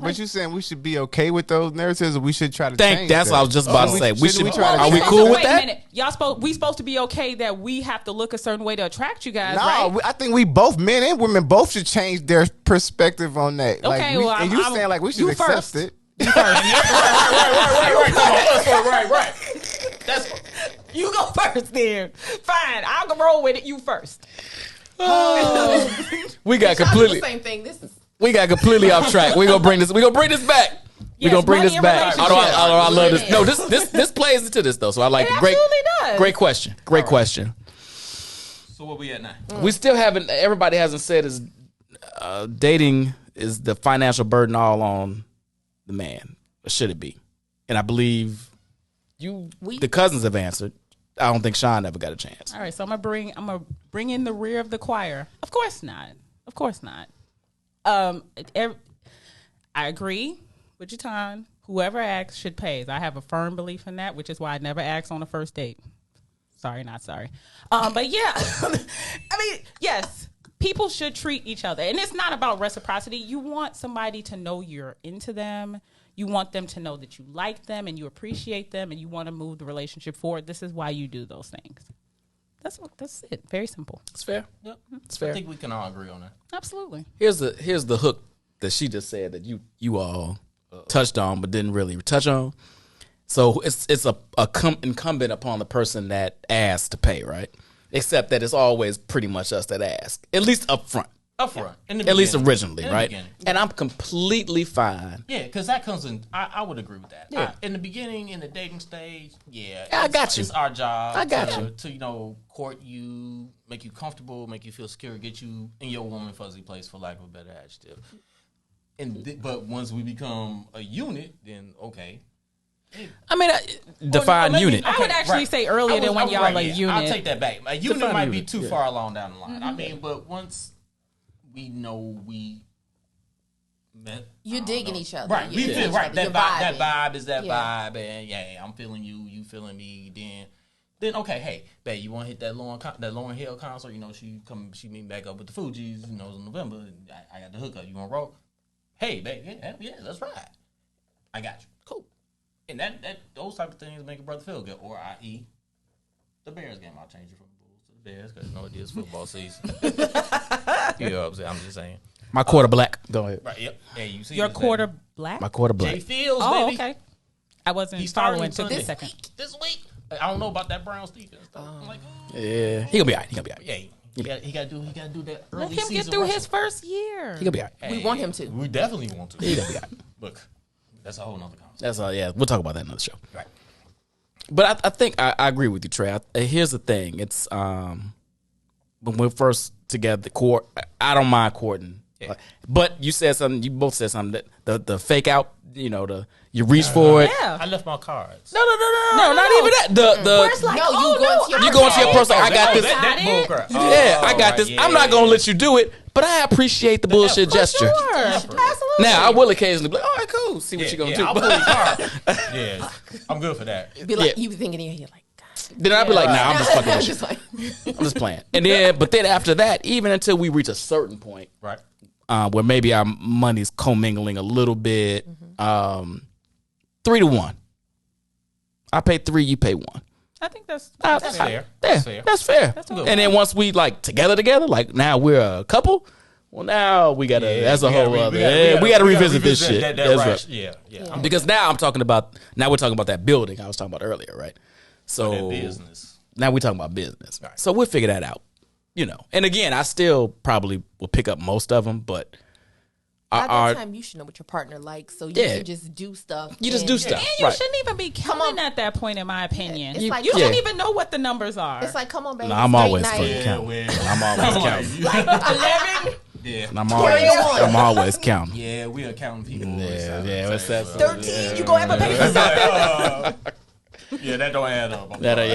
what- you saying we should be okay with those narratives, or we should try to Think change that's that? what I was just about to say. We Shouldn't should. try to Are we change cool that? with Wait a that? minute. We supposed to be okay that we have to look a certain way to attract you guys, No, right? I think we both, men and women, both should change their perspective on that. Okay, well, and you I'm- saying like we should you accept first. it. Right. Come on, let's go. Right. That's You go first, then. Fine, I'll go roll with it. You first. We got Y'all do completely. the same thing. This is We got completely off track. We gonna bring this. We gonna bring this back. We Yes, gonna bring money this and back. relationships. I love this. No, this plays into this though. So I like It it. Great, absolutely does. great question. Great question. so what we at now? We still haven't. Everybody hasn't said is dating is the financial burden all on the man. Or should it be? And I believe the cousins have answered. I don't think Sean ever got a chance. All right, so I'm gonna bring in the rear of the choir. Of course not. Of course not. I agree with Jatan. Whoever asks should pay. I have a firm belief in that, which is why I never ask on a first date. Sorry, not sorry. But yeah, I mean, yes, people should treat each other, and it's not about reciprocity. You want somebody to know you're into them. You want them to know that you like them and you appreciate them, and you want to move the relationship forward. This is why you do those things. That's it. Very simple. It's fair. Yep. It's I fair. think we can all agree on that. Absolutely. Here's the hook that she just said that you all touched on but didn't really touch on. So it's incumbent upon the person that asked to pay, right? Except that it's always pretty much us that ask, at least up front, Up front. at least originally, In the right? beginning. And I'm completely fine. Yeah, because that comes in. I would agree with that. Yeah. In the beginning, in the dating stage, yeah, I got you. It's our job. I got you. To court you, make you comfortable, make you feel secure, get you in your woman fuzzy place, for lack of a better adjective. But once we become a unit, then okay. I mean, define maybe- unit. I would actually say earlier than when y'all like unit. I'll take that back. A unit Define might be unit, too yeah. far along down the line. I mean, but once we know we met, You're digging each other. right? You're We digging feel each right. other. That You're vibe, that vibing. vibe is that Yeah. vibe, and yeah, I'm feeling you, you feeling me. Then okay, hey, babe, you want to hit that Lauryn Hill concert? You know, she meet me back up with the Fugees. You know, in November. I got the hookup. You want to roll? Hey, babe, yeah, let's ride. I got you. Cool. And that those type of things make a brother feel good. Or i.e. the Bears game. I'll change it from the Bulls to the Bears because it is football season. You know what I'm saying? I'm just saying. My quarter black. Go ahead. Right. Yep. Hey, you see Your this, quarter baby. black. My quarter Jay black. Fields, Oh, baby. okay. I wasn't He's starting following. Took me a Sunday. second. This week. I don't know about that Browns defense. I'm like, Yeah, he gonna be alright. yeah, he got to do that early Let him season get through rushing. his first year. He gonna be alright. Hey, We want him to. We definitely want to. He gonna be alright. Look, that's a whole nother conversation. That's all. Yeah, we'll talk about that in another show. Right. But I think I agree with you, Trey. Here's the thing: it's when we're first together, court. I don't mind courting, but you said something. You both said something that the fake out. You know, you reach for it. Yeah. I left my cards. No, not even that. Where it's like, No, you oh, go no, into your you go into your okay. personal. I got this. That bull crap. Yeah, I got right, this. yeah, I'm not gonna yeah. let you do it, but I appreciate the bullshit gesture. Sure. Absolutely. Now I will occasionally be like, all right, cool. See what you gonna do. I'll pull your card. Yeah, I'm good for that. Be like, Yeah. you be thinking in your head like, God. Then I'll be like, nah, I'm just fucking with you. Just like, I'm just playing. And then, but then after that, even until we reach a certain point, Right. where maybe our money's commingling a little bit, 3-1. I pay 3, you pay 1. I think that's That's fair. Yeah, That's fair. that's fair. good. And then once we like together, like now we're a couple. Well, now we gotta. that's a whole other. We gotta revisit this shit. That That's right. right. Yeah. Because now we're talking about that building I was talking about earlier, right? So That business. now we're talking about business. Right. So we'll figure that out. You know. And again, I still probably will pick up most of them, but by our that time, you should know what your partner likes, so you Yeah. can just do stuff. you just and- do stuff. And you Right. shouldn't even be counting at that point, in my opinion. It's like, you come shouldn't Yeah. even know what the numbers are. It's like, come on, baby. No, I'm straight always night. fucking counting. well. I'm always counting. 11. Yeah. And I'm Carry on. always counting. Yeah, we accounting people. Yeah, what's that? 13, you gonna ever pay for something? Yeah, that don't add up. I'm That sorry.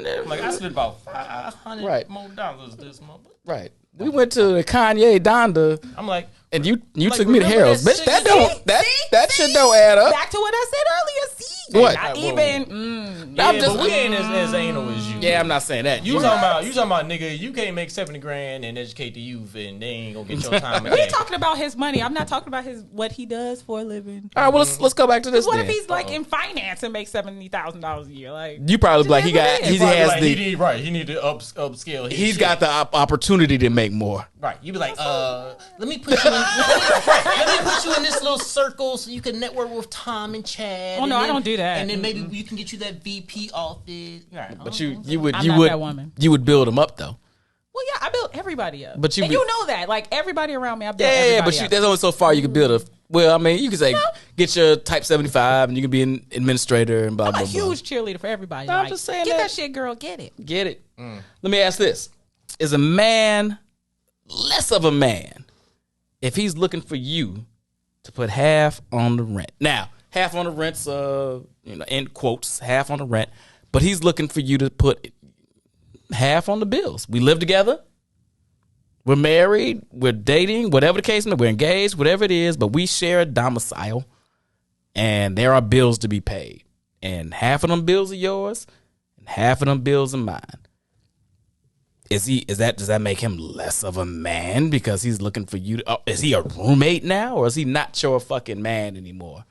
yeah. Like I spent about $500 Right. more dollars this month. Right. We went to the Kanye Donda, I'm like, and you Like, took me to remember Harold's. that Bitch, shit that you don't that shit don't add up. Back to what I said earlier. See, What? Not Whoa. even. yeah, I'm just- but we ain't as anal as you. Yeah, I'm not saying that. You talking about nigga? You can't make $70,000 and educate the youth, and they ain't gonna get your time. We talking about his money. I'm not talking about what he does for a living. All right, well let's go back to this. What then. if he's like in finance and makes $70,000 a year? Like You probably like he got Just he has He the need he need to upscale. His he's shit. got the opportunity to make more. right. You be like, let me put you in. Let me put you in this little circle so you can network with Tom and Chad. Oh, no, I don't do that. And then maybe you can get you that VP office. Right. But you would I'm you not would that woman. you would build him up though. Well, yeah, I built everybody up. But you and be- you know that. Like everybody around me, I built Yeah, everybody but up. there's only so far you can build a. Well, I mean, you can say get your type 75, and you can be an administrator and blah I'm blah a blah. huge cheerleader for everybody. I'm Like, just saying get that- that shit, girl. Get it. Get it? Let me ask this: is a man less of a man if he's looking for you to put half on the rent? Now, half on the rent's in quotes, half on the rent, but he's looking for you to put half on the bills. We live together. We're married. We're dating. Whatever the case may be, we're engaged. Whatever it is, but we share a domicile, and there are bills to be paid. And half of them bills are yours, and half of them bills are mine. Does that make him less of a man because he's looking for you? Is he a roommate now, or is he not your fucking man anymore?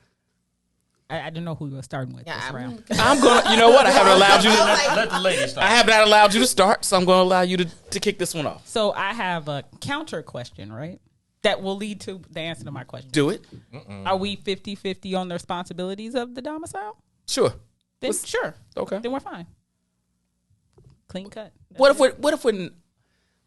I didn't know who you were starting with this round. I'm gonna. You know what? I haven't allowed you to. Let the ladies start. I have not allowed you to start, so I'm gonna allow you to kick this one off. So I have a counter question, right? That will lead to the answer to my question. Do it. Are we 50-50 on the responsibilities of the domicile? Sure. Then sure. Okay. Then we're fine. Clean cut. What if we're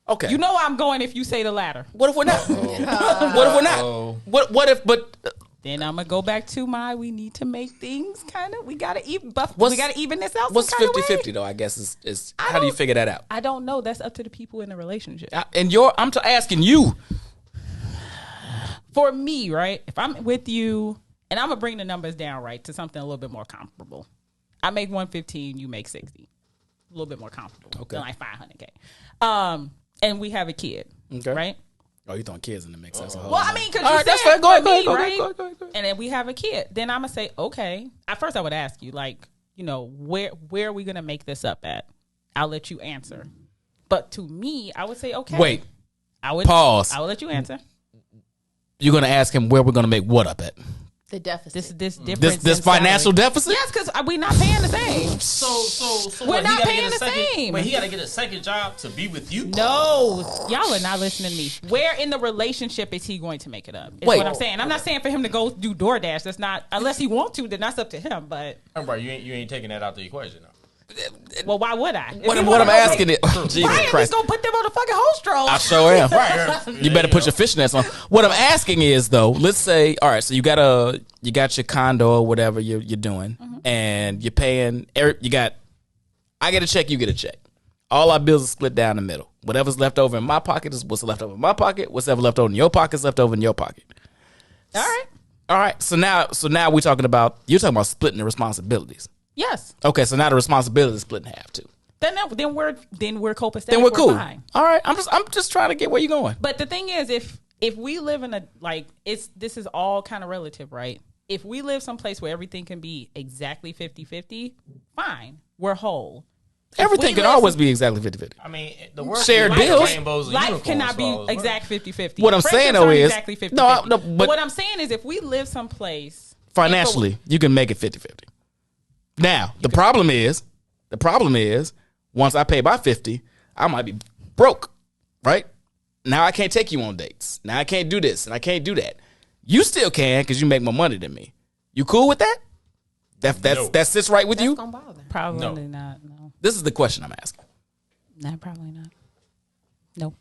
okay? You know I'm going if you say the latter. What if we're not? What if we're not? What if? But Then I'm gonna go back to we need to make things kind of. We gotta even What's- we gotta even this out. what's some kind of 50-50 way. though? I guess is how do you figure that out? I don't know. That's up to the people in the relationship. And I'm asking you. For me, right? If I'm with you and I'm gonna bring the numbers down right to something a little bit more comparable. I make 115, you make 60, a little bit more comfortable than like 500K. And we have a kid, right? Oh, you throwing kids in the mix? That's a whole Well, I mean, because all you right, said go ahead, me, go right? ahead. And then we have a kid. Then I'm gonna say, okay. At first, I would ask you, like, you know, where are we gonna make this up at? I'll let you answer. But to me, I would say, okay. Wait. Pause. I will let you answer. You're gonna ask him where we're gonna make what up at? The deficit. This difference. This in financial salary. deficit? Yes, because we're not paying the same. So We're what, not he gotta paying get a the second, same. Wait, he got to get a second job to be with you? No, y'all are not listening to me. Where in the relationship is he going to make it up? Is Wait. what I'm saying. I'm not saying for him to go do DoorDash. That's not, unless he want to, then that's up to him. But Right, you ain't taking that out the equation, though. well, why would I? What I'm asking is, Jesus Brian Christ. just gonna put them on the fucking host roll. I sure am. Right. You better put your fishnets on. What I'm asking is though, let's say, all right, so you got your condo or whatever you're doing, and you're paying. I get a check, you get a check. All our bills are split down the middle. Whatever's left over in my pocket is what's left over in my pocket. Whatever left over in your pocket is left over in your pocket. All right. So now you're talking about splitting the responsibilities. Yes. Okay, so now the responsibility is split in half too. Then we're copacetic. Then we're cool. Fine. All right, I'm just trying to get where you're going. But the thing is, if we live in this is all kind of relative, right? If we live someplace where everything can be exactly 50-50, fine, we're whole. Everything can always be exactly 50-50. I mean, the world Shared can be bills. rainbows and Life unicorns cannot for be all it's exact 50-50. What I'm saying, Friendships though, aren't is- exactly 50-50. No, but but- what I'm saying is if we live someplace Financially, you can make it 50-50. Now, the problem is, once I pay my 50, I might be broke, right? Now I can't take you on dates. Now I can't do this and I can't do that. You still can because you make more money than me. You cool with that? That sits right with That's you? gonna bother. probably not. No, This is the question I'm asking. probably not. Nope.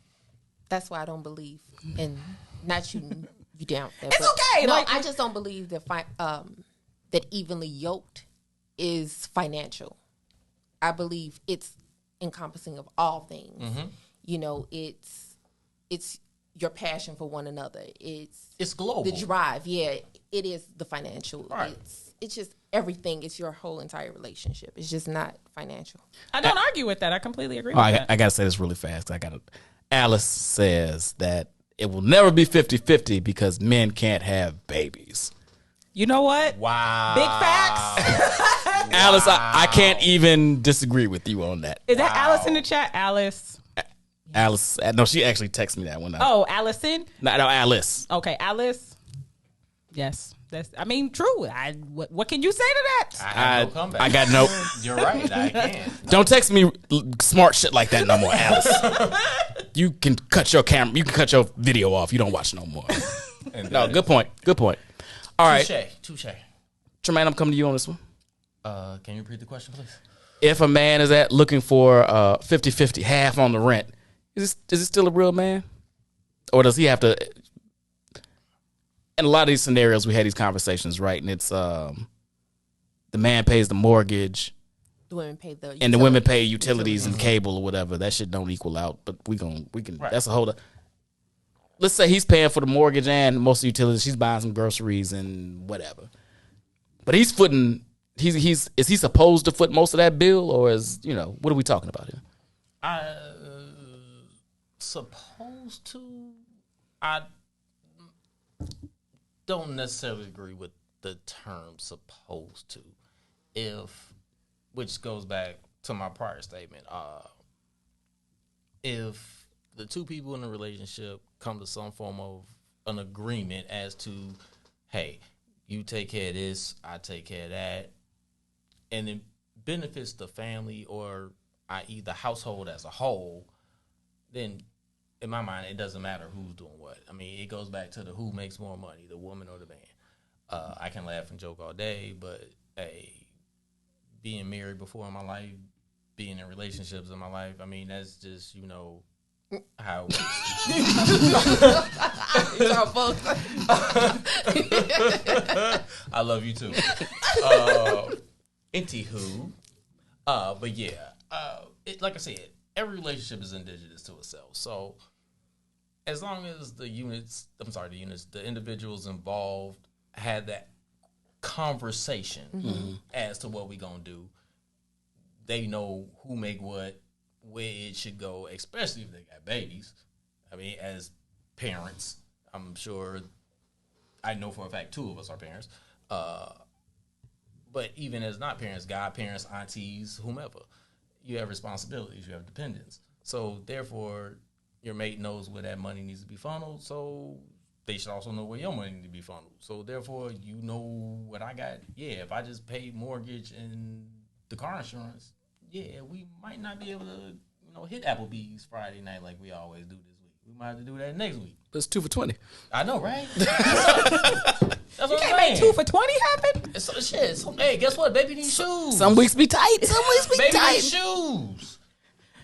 That's why I don't believe in not shooting you down. There, It's okay, No, like- I just don't believe that that evenly yoked is financial. I believe it's encompassing of all things. You know, it's your passion for one another. It's global. The drive. Yeah, it is the financial. Right. It's just everything. It's your whole entire relationship. It's just not financial. I don't argue with that. I completely agree Oh, with I that. got to say this really fast. Alice says that it will never be 50-50 because men can't have babies. You know what? Wow. Big facts. Alice, I can't even disagree with you on that. Is that Alice in the chat? Alice. Alice, no, she actually texted me that one. Oh, Allison. No, Alice. Okay, Alice. Yes, true. What can you say to that? I have no comeback. I got no. You're right. I can't. Don't text me smart shit like that no more, Alice. You can cut your camera. You can cut your video off. You don't watch no more. No, good point. Good point. All right, Touche. Tremaine, I'm coming to you on this one. Can you repeat the question, please? If a man is looking for 50-50, half on the rent, is he still a real man, or does he have to? In a lot of these scenarios, we had these conversations, right? And it's the man pays the mortgage, The women pay the and the women pay utilities and cable or whatever. That shit don't equal out, but we can. Right. That's a whole. Let's say he's paying for the mortgage and most of the utilities. She's buying some groceries and whatever. But he's footing. Is he supposed to foot most of that bill, or what are we talking about here? Supposed to. I don't necessarily agree with the term "supposed to." Which goes back to my prior statement. If the two people in a relationship come to some form of an agreement as to, hey, you take care of this, I take care of that, and it benefits the family or i.e. the household as a whole, then in my mind, it doesn't matter who's doing what. I mean, it goes back to the who makes more money, the woman or the man. I can laugh and joke all day, but hey, being married before in my life, being in relationships in my life, I mean, that's just, how it works. I love you too. Anywho, but yeah, like I said, every relationship is indigenous to itself. So as long as the individuals involved had that conversation as to what we gonna do. They know who make what, where it should go, especially if they got babies. I mean, as parents, I'm sure, I know for a fact 2 of us are parents. But even as not parents, godparents, aunties, whomever, you have responsibilities, you have dependents. So therefore, your mate knows where that money needs to be funneled. So they should also know where your money needs to be funneled. So therefore, you know what I got. Yeah, if I just paid mortgage and the car insurance, yeah, we might not be able to, hit Applebee's Friday night like we always do this week. We might have to do that next week. But it's 2 for $20. I know, right? That's what You I'm can't make saying. 2 for $20 happen. It's shit. Hey, guess what? Baby needs shoes. Some weeks be tight. Some weeks be Baby tight. needs shoes.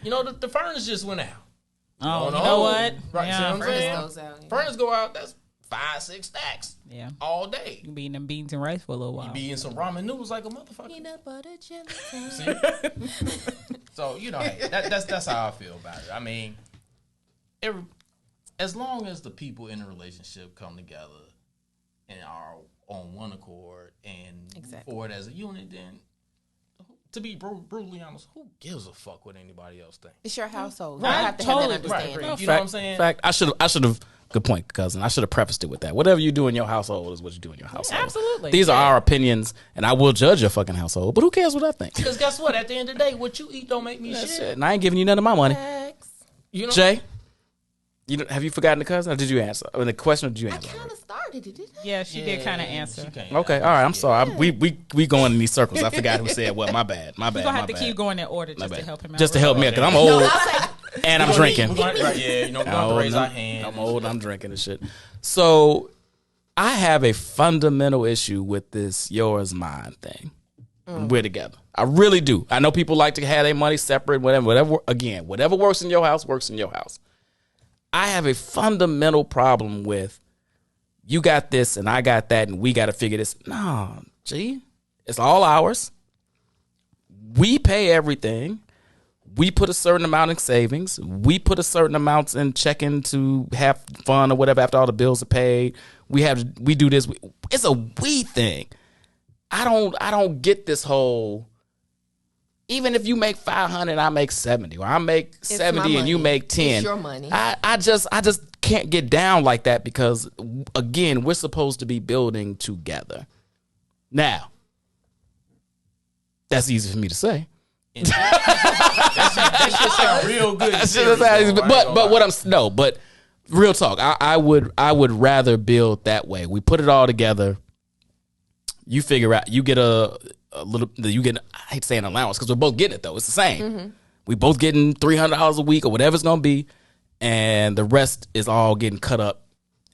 The furnace just went out. Oh, On you the know whole- what? Right, Yeah. see what I'm Furnace saying? goes out. Yeah. Furnace go out, that's 5-6 stacks. Yeah. All day. You be eating them beans and rice for a little while. You be eating some ramen noodles like a motherfucker. Peanut butter jelly. See? So, hey, that's how I feel about it. I mean, as long as the people in the relationship come together and are on one accord and move forward as a unit, then to be brutally honest, who gives a fuck what anybody else thinks? It's your household. Right. You have to Totally. have that Right, understanding. right. You know what I'm saying? Fact, I should have. Good point, cousin. I should have prefaced it with that. Whatever you do in your household is what you do in your household. Absolutely. These are our opinions, and I will judge your fucking household. But who cares what I think? Because guess what? At the end of the day, what you eat don't make me That's shit. it. And I ain't giving you none of my money. You know? Jay, have you forgotten the cousin, or did you answer? I mean, the question, or did you I answer? kind of started it, didn't I? Yeah, she did kind of she answer. can't. Okay, all right. I'm sorry. We going in these circles. I forgot who said what. My bad. My bad. We're going to my have to bad. keep going in order My just bad. to help him out. Just to help me out, because I'm No, old I'll say and I'm drinking. We're going, right, yeah, we're going to raise our hand. I'm old. I'm drinking and shit. So I have a fundamental issue with this yours mine thing. We're together. I really do. I know people like to have their money separate, whatever. Again, whatever works in your house works in your house. I have a fundamental problem with you got this and I got that and we got to figure this. No, G, it's all ours. We pay everything. We put a certain amount in savings. We put a certain amount in checking to have fun or whatever after all the bills are paid. We do this. It's a we thing. I don't get this whole. Even if you make 500, I make 70, or I make 70 and you make 10. It's your money. I just can't get down like that because again, we're supposed to be building together. Now, that's easy for me to say. That shit sound real good. But real talk, I would rather build that way. We put it all together. You figure out. You get a little. You get. I hate saying allowance because we're both getting it though. It's the same. We both getting $300 a week or whatever it's gonna be, and the rest is all getting cut up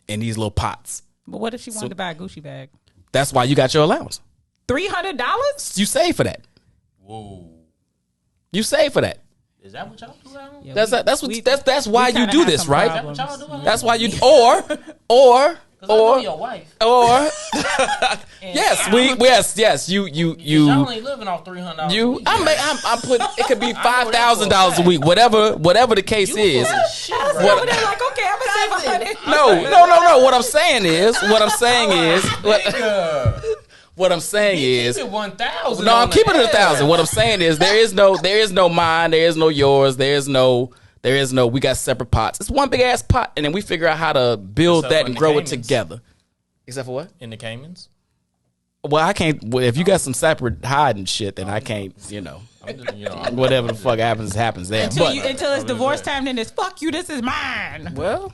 in these little pots. But what if she wanted to buy a Gucci bag? That's why you got your allowance. $300? You save for that. Whoa. You save for that. Is that what y'all do out here? Yeah, That's why you kinda do have this, some right? problems. Y'all do out here? That's why you Because I know your wife. yes. You Y'all ain't living off $300 a week. I'm putting it could be I know that for a $5,000 a fact. week, whatever the case is. Shit, I was bro. over there like, okay, I'm gonna save $100. No. What I'm saying is, what I'm saying is, Keep it 1,000. no, I'm on keeping the it 1,000. What I'm saying is, there is no mine, there is no yours, there is no. We got separate pots. It's one big ass pot, and then we figure out how to build Except that for and the grow it Caymans. together. Except for what? In the Caymans? Well, I can't. Well, if you got some separate hiding shit, then I can't. I'm just, Whatever the fuck happens there. Until it's divorce time, then it's fuck you. This is mine. Well,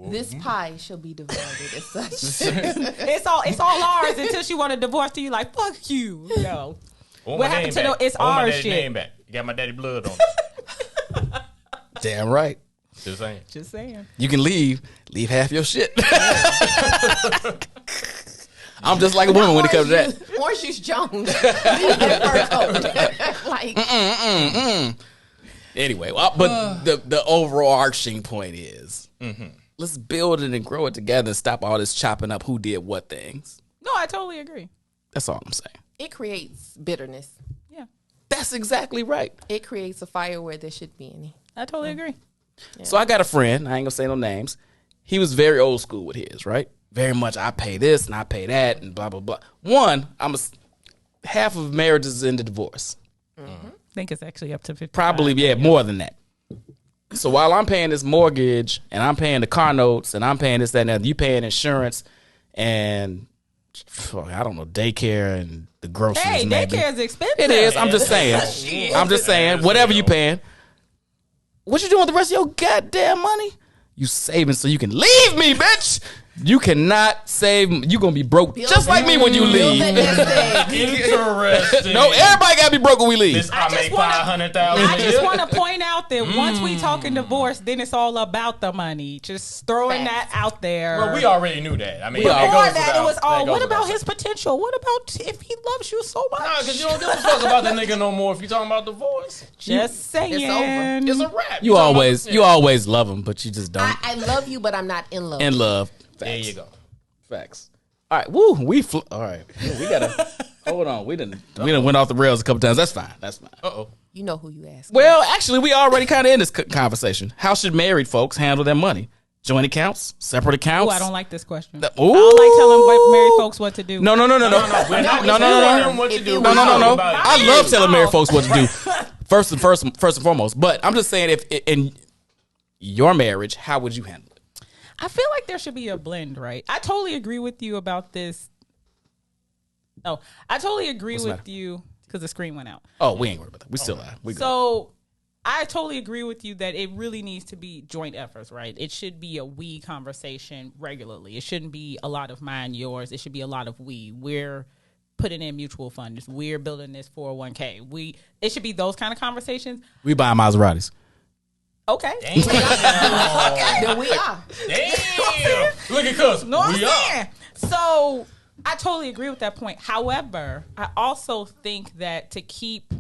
This pie shall be divided as such. It's all ours until she want to divorce to you. Like fuck you. No. What happened to it's my our daddy shit. name back. You got my daddy blood on it. damn right. Just saying. Just saying. You can leave half your shit. I'm just like a woman when it comes to that. Orange Juice Jones. Leave that fur coat. Like, Anyway, but the overarching point is, let's build it and grow it together and stop all this chopping up who did what things. No, I totally agree. That's all I'm saying. it creates bitterness. Yeah, That's exactly right. It creates a fire where there should be any. I totally agree. So I got a friend. I ain't gonna say no names. He was very old school with his, right? very much I pay this and I pay that and blah blah blah. One, half of marriages end in divorce. I think it's actually up to 50. Probably, yeah, more than that. So while I'm paying this mortgage and I'm paying the car notes and I'm paying this, that, and that, you paying insurance and I don't know, daycare and the groceries. Hey, maybe. daycare is expensive. It is. I'm just saying. I'm just saying. Whatever you paying. What you doing with the rest of your goddamn money? You saving so you can leave me, bitch. You cannot save. You gonna be broke just like me when you leave. Interesting. No, everybody gotta be broke when we leave. I make 500,000. I just want to point out that once we talking divorce, then it's all about the money. Just throwing that out there. Well, we already knew that. I mean, Before that that, it was all. What about his? his potential? What about if he loves you so much? Nah, because you don't give a fuck about that nigga no more if you talking about divorce. Just saying. It's over. It's a wrap. You always love them, but you just don't. I love you, but I'm not in love. In love. There you go. Facts. All right. Woo. All right. We gotta hold on. We done went off the rails a couple times. That's fine. Uh-oh. You know who you ask. Well, actually, we already kind of in this conversation. How should married folks handle their money? Joint accounts, separate accounts. Oh, I don't like this question. Ooh. I don't like telling married folks what to do. No. We're not No. I love telling married folks what to do. First and foremost. But I'm just saying, if in your marriage, how would you handle it? I feel like there should be a blend, right? I totally agree with you about this. Oh, I totally agree with you because the screen went out. Oh, we ain't worried about that. We still live. We good. So I totally agree with you that it really needs to be joint efforts, right? It should be a we conversation regularly. It shouldn't be a lot of mine, yours. It should be a lot of we. We're putting in mutual funds. We're building this 401k. It should be those kind of conversations. We buying Maseratis. Okay. Damn. Okay, then we are. Damn. Look at Cuz. No, I'm We are. saying. So I totally agree with that point. However, I also think that to keep,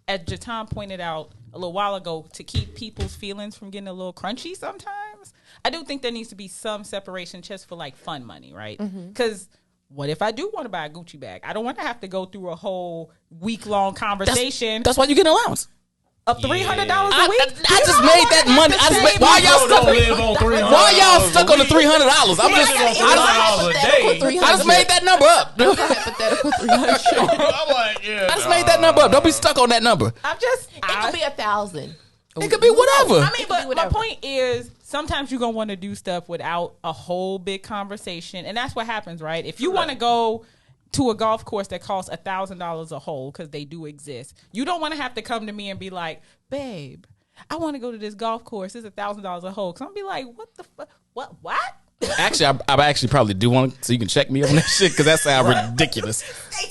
as Jatan pointed out a little while ago, to keep people's feelings from getting a little crunchy sometimes, I do think there needs to be some separation just for like fun money, right? Because what if I do want to buy a Gucci bag? I don't want to have to go through a whole week-long conversation That's why you get an allowance. of $300 a week. I just made that money. Why y'all stuck? Why y'all stuck on the $300? I just made that number up. Hypothetical 300. I'm like, yeah. I just made that number up. Don't be stuck on that number. It could be 1,000. It could be whatever. I mean, but my point is, sometimes you're going to want to do stuff without a whole big conversation. And that's what happens, right? If you want to go to a golf course that costs $1,000 a hole, because they do exist, you don't want to have to come to me and be like, babe, I want to go to this golf course. It's $1,000 a hole. Because I'm going to be like, what the fuck? What? Actually, I actually probably do want so you can check me on that shit because that sounds ridiculous.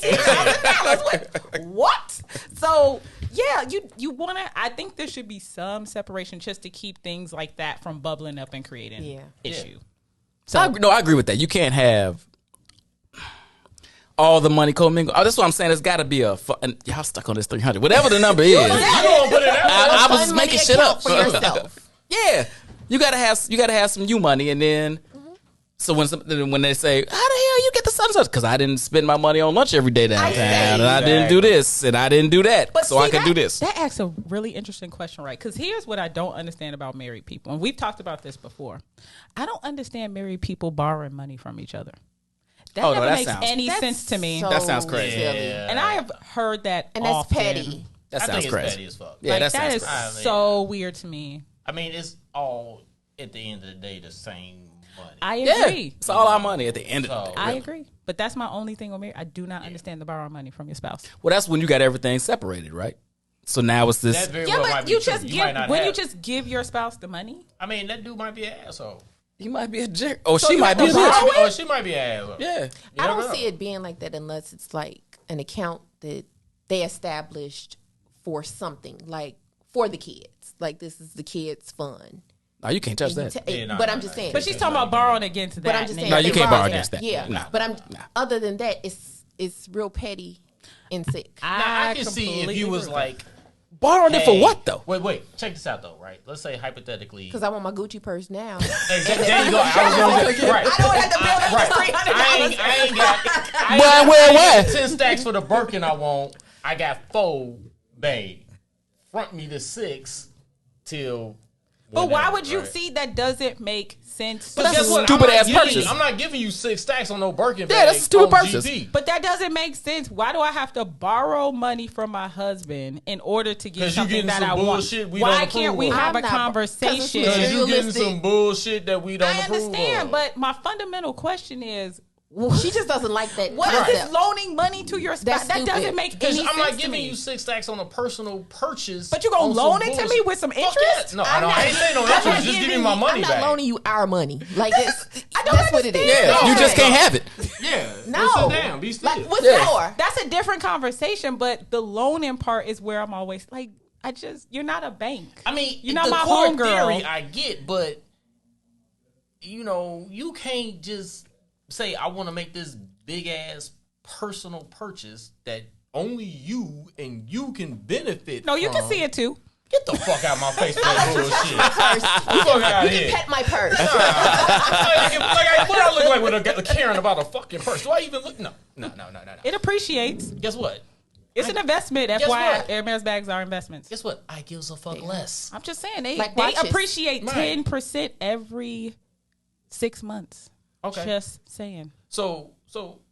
$18,000. What? So yeah, you want to. I think there should be some separation just to keep things like that from bubbling up and creating issue. So I agree with that. You can't have all the money commingled. Oh, that's what I'm saying. There's got to be y'all stuck on this 300, whatever the number is. I was just making shit up for yourself. Yeah, you gotta have some you money, and then. So when they say, how the hell you get the sun? Because I didn't spend my money on lunch every day downtown, and I didn't do this, and I didn't do that, so I could do this. That asks a really interesting question, right? Because here's what I don't understand about married people, and we've talked about this before. I don't understand married people borrowing money from each other. That never makes any sense to me. That sounds crazy. Yeah. And I have heard that And that's often. petty. That I sounds think crazy. it's petty as fuck. Yeah, Like, that is sounds crazy. so weird to me. I mean, it's all at the end of the day the same money. I Yeah, agree. it's all our money at the end of the day. I really. agree. But that's my only thing on marriage. I do not understand the borrow money from your spouse. Well, that's when you got everything separated, right? So now it's this. That very Yeah, well might but be you true. just You might not have. you just give your spouse the money? I mean, that dude might be an asshole. He might be a jerk. Oh, So she you might have be a to bitch. borrow it? Or she might be an asshole. Yeah. You I never don't know. see it being like that unless it's like an account that they established for something, like for the kids. Like this is the kids' fun. No, you can't touch that. But I'm just saying. But she's talking about borrowing against that. But I'm just saying. No, you they can't borrow borrow that. against that. Yeah. No. But other than that, it's real petty and sick. Now, I can see if you was like, Borrowing it for what though? Wait. Check this out though, right? Let's say hypothetically. Because I want my Gucci purse now. Exactly. There you go. I was going to right. I don't have to build up Right. $300. I ain't got. Where? 10 stacks for the Birkin I want. I got 4, babe. Front me the 6 till But why would you see that doesn't make sense? But that's guess what? stupid ass I'm not purchase. I'm not giving you 6 stacks on no Birkin bag. Yeah, that's a stupid on purchase. GP. But that doesn't make sense. Why do I have to borrow money from my husband in order to get 'Cause you something getting that some I want? bullshit we Why don't can't approve we of. have a I'm not- 'cause conversation? it's Because you getting Realistic. some bullshit that we don't I approve understand, of. but my fundamental question is, She just doesn't like that. what is concept. this loaning money to your spouse? That's That doesn't stupid. make any Because sense I'm not to giving me. you 6 stacks on a personal purchase. But you gonna on some loan it to bullshit. me with some Fuck interest? yeah. No, I'm I not- ain't saying no I'm interest. not Just give me giving my you- money I'm not back. loaning you our money. Like don't that's what it is. Yeah, you just can't have it. Yeah. No. Well, sit down. Be still. Like what's Yeah. more? That's a different conversation, but the loaning part is where I'm always like, you're not a bank. I mean, You're not the my core homegirl. theory I get, but you can't just say I want to make this big ass personal purchase that only you and you can benefit. No, you can from. see it too. Get the fuck out of my face with that bullshit. Purse. Fuck out of You here. can pet my purse. What do I look like with a Karen about a fucking purse? Do I even look? No. It appreciates. Guess what? It's an investment. Guess FYI, what? Hermes bags are investments. Guess what? I gives a fuck less. I'm just saying they Like watches. appreciate Right. 10% every 6 months. Okay. Just saying. So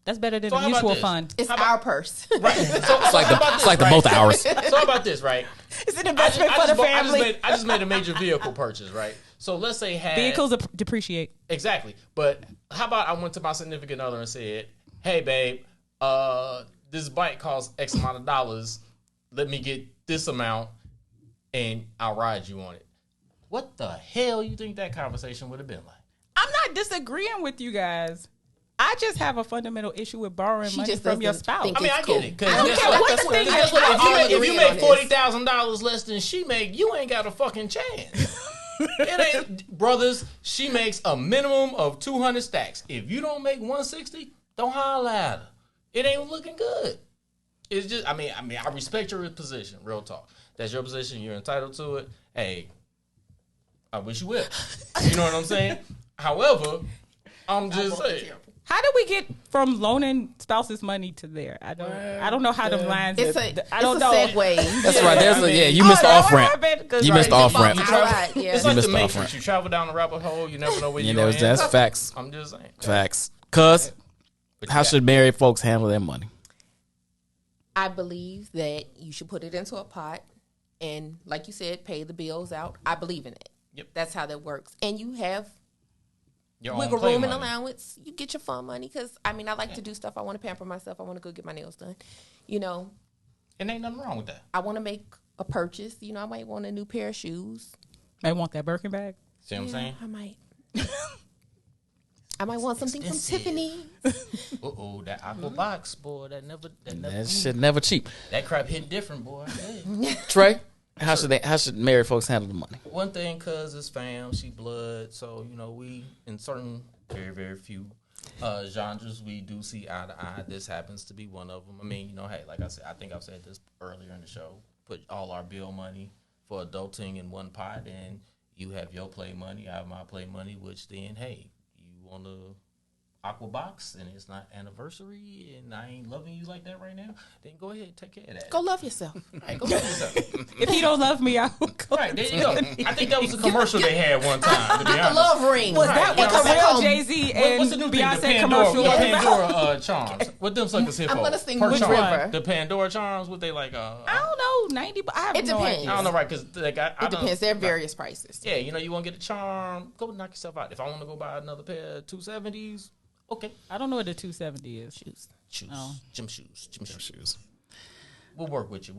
That's better than So a how about mutual this? fund. It's How about- our purse. right. So It's like the both hours. So how about this, right? It's an investment for the family. I just made a major vehicle purchase, right? So let's say Vehicles depreciate. exactly. But how about I went to my significant other and said, "Hey, babe, this bike costs X amount of dollars. Let me get this amount, and I'll ride you on it." What the hell you think that conversation would have been like? I'm not disagreeing with you guys. I just have a fundamental issue with borrowing She money just from your doesn't spouse. think I mean, it's I cool. get it. Because I don't guess care what? what That's the what- thing guess is. what? We're all If you agreeing make on this. $40,000 less than she make, you ain't got a fucking chance. It ain't, brothers. She makes a minimum of 200 stacks. If you don't make 160, don't holler at her. It ain't looking good. It's just, I mean, I respect your position. Real talk. That's your position. You're entitled to it. Hey, I wish you would. You know what I'm saying? However, I'm just saying. How do we get from loaning spouses money to there? I don't know how the lines. It's I don't know. a segue. That's right. There's you Oh, missed the that off what ramp. happened? 'Cause, You missed the right, off ramp. All right, yeah. It's like missed the the Matrix. off-ramp. You travel down the rabbit hole. You never know where You you're know, going. that's facts. I'm just saying. Facts. Cuz, But you how got- should married folks handle their money? I believe that you should put it into a pot and, like you said, pay the bills out. I believe in it. Yep. That's how that works. And you have your own wiggle play room and money. allowance. You get your fun money because, I mean, I like to do stuff. I want to pamper myself. I want to go get my nails done. You know, And ain't nothing wrong with that. I want to make a purchase. You know, I might want a new pair of shoes. They want that Birkin bag. See what I'm saying? I might. I might want something from expensive. Tiffany. That aqua box, boy. That shit never cheap. That crap hit different, boy. Hey. Trey, how should married folks handle the money? One thing, cuz it's fam, she blood. So, we, in certain very, very few genres, we do see eye to eye. This happens to be one of them. I mean, hey, like I said, I think I've said this earlier in the show. Put all our bill money for adulting in one pot, and you have your play money, I have my play money, which then, hey, you want to aqua box and it's not anniversary and I ain't loving you like that right now, then go ahead, take care of that. Go love yourself. Right, go love yourself. If you don't love me, I will go. Right, there you go. I think that was a commercial they had one time, to be Get the honest. love ring. Was Right, that you what know the what I'm real saying? Jay-Z What's the and new thing? Beyonce The Pandora, commercial the was about? Pandora charms. What them suckers hit for? I'm gonna sing Per Which charm. River. The Pandora charms, what they like? I don't know, 90, but I have It no depends. idea. I don't know, right? Because like, I It depends. There are various prices. Yeah, you want to get a charm, go knock yourself out. If I want to go buy another pair of 270s, okay. I don't know what the 270 is. Shoes. Oh. Gym shoes. We'll work with you.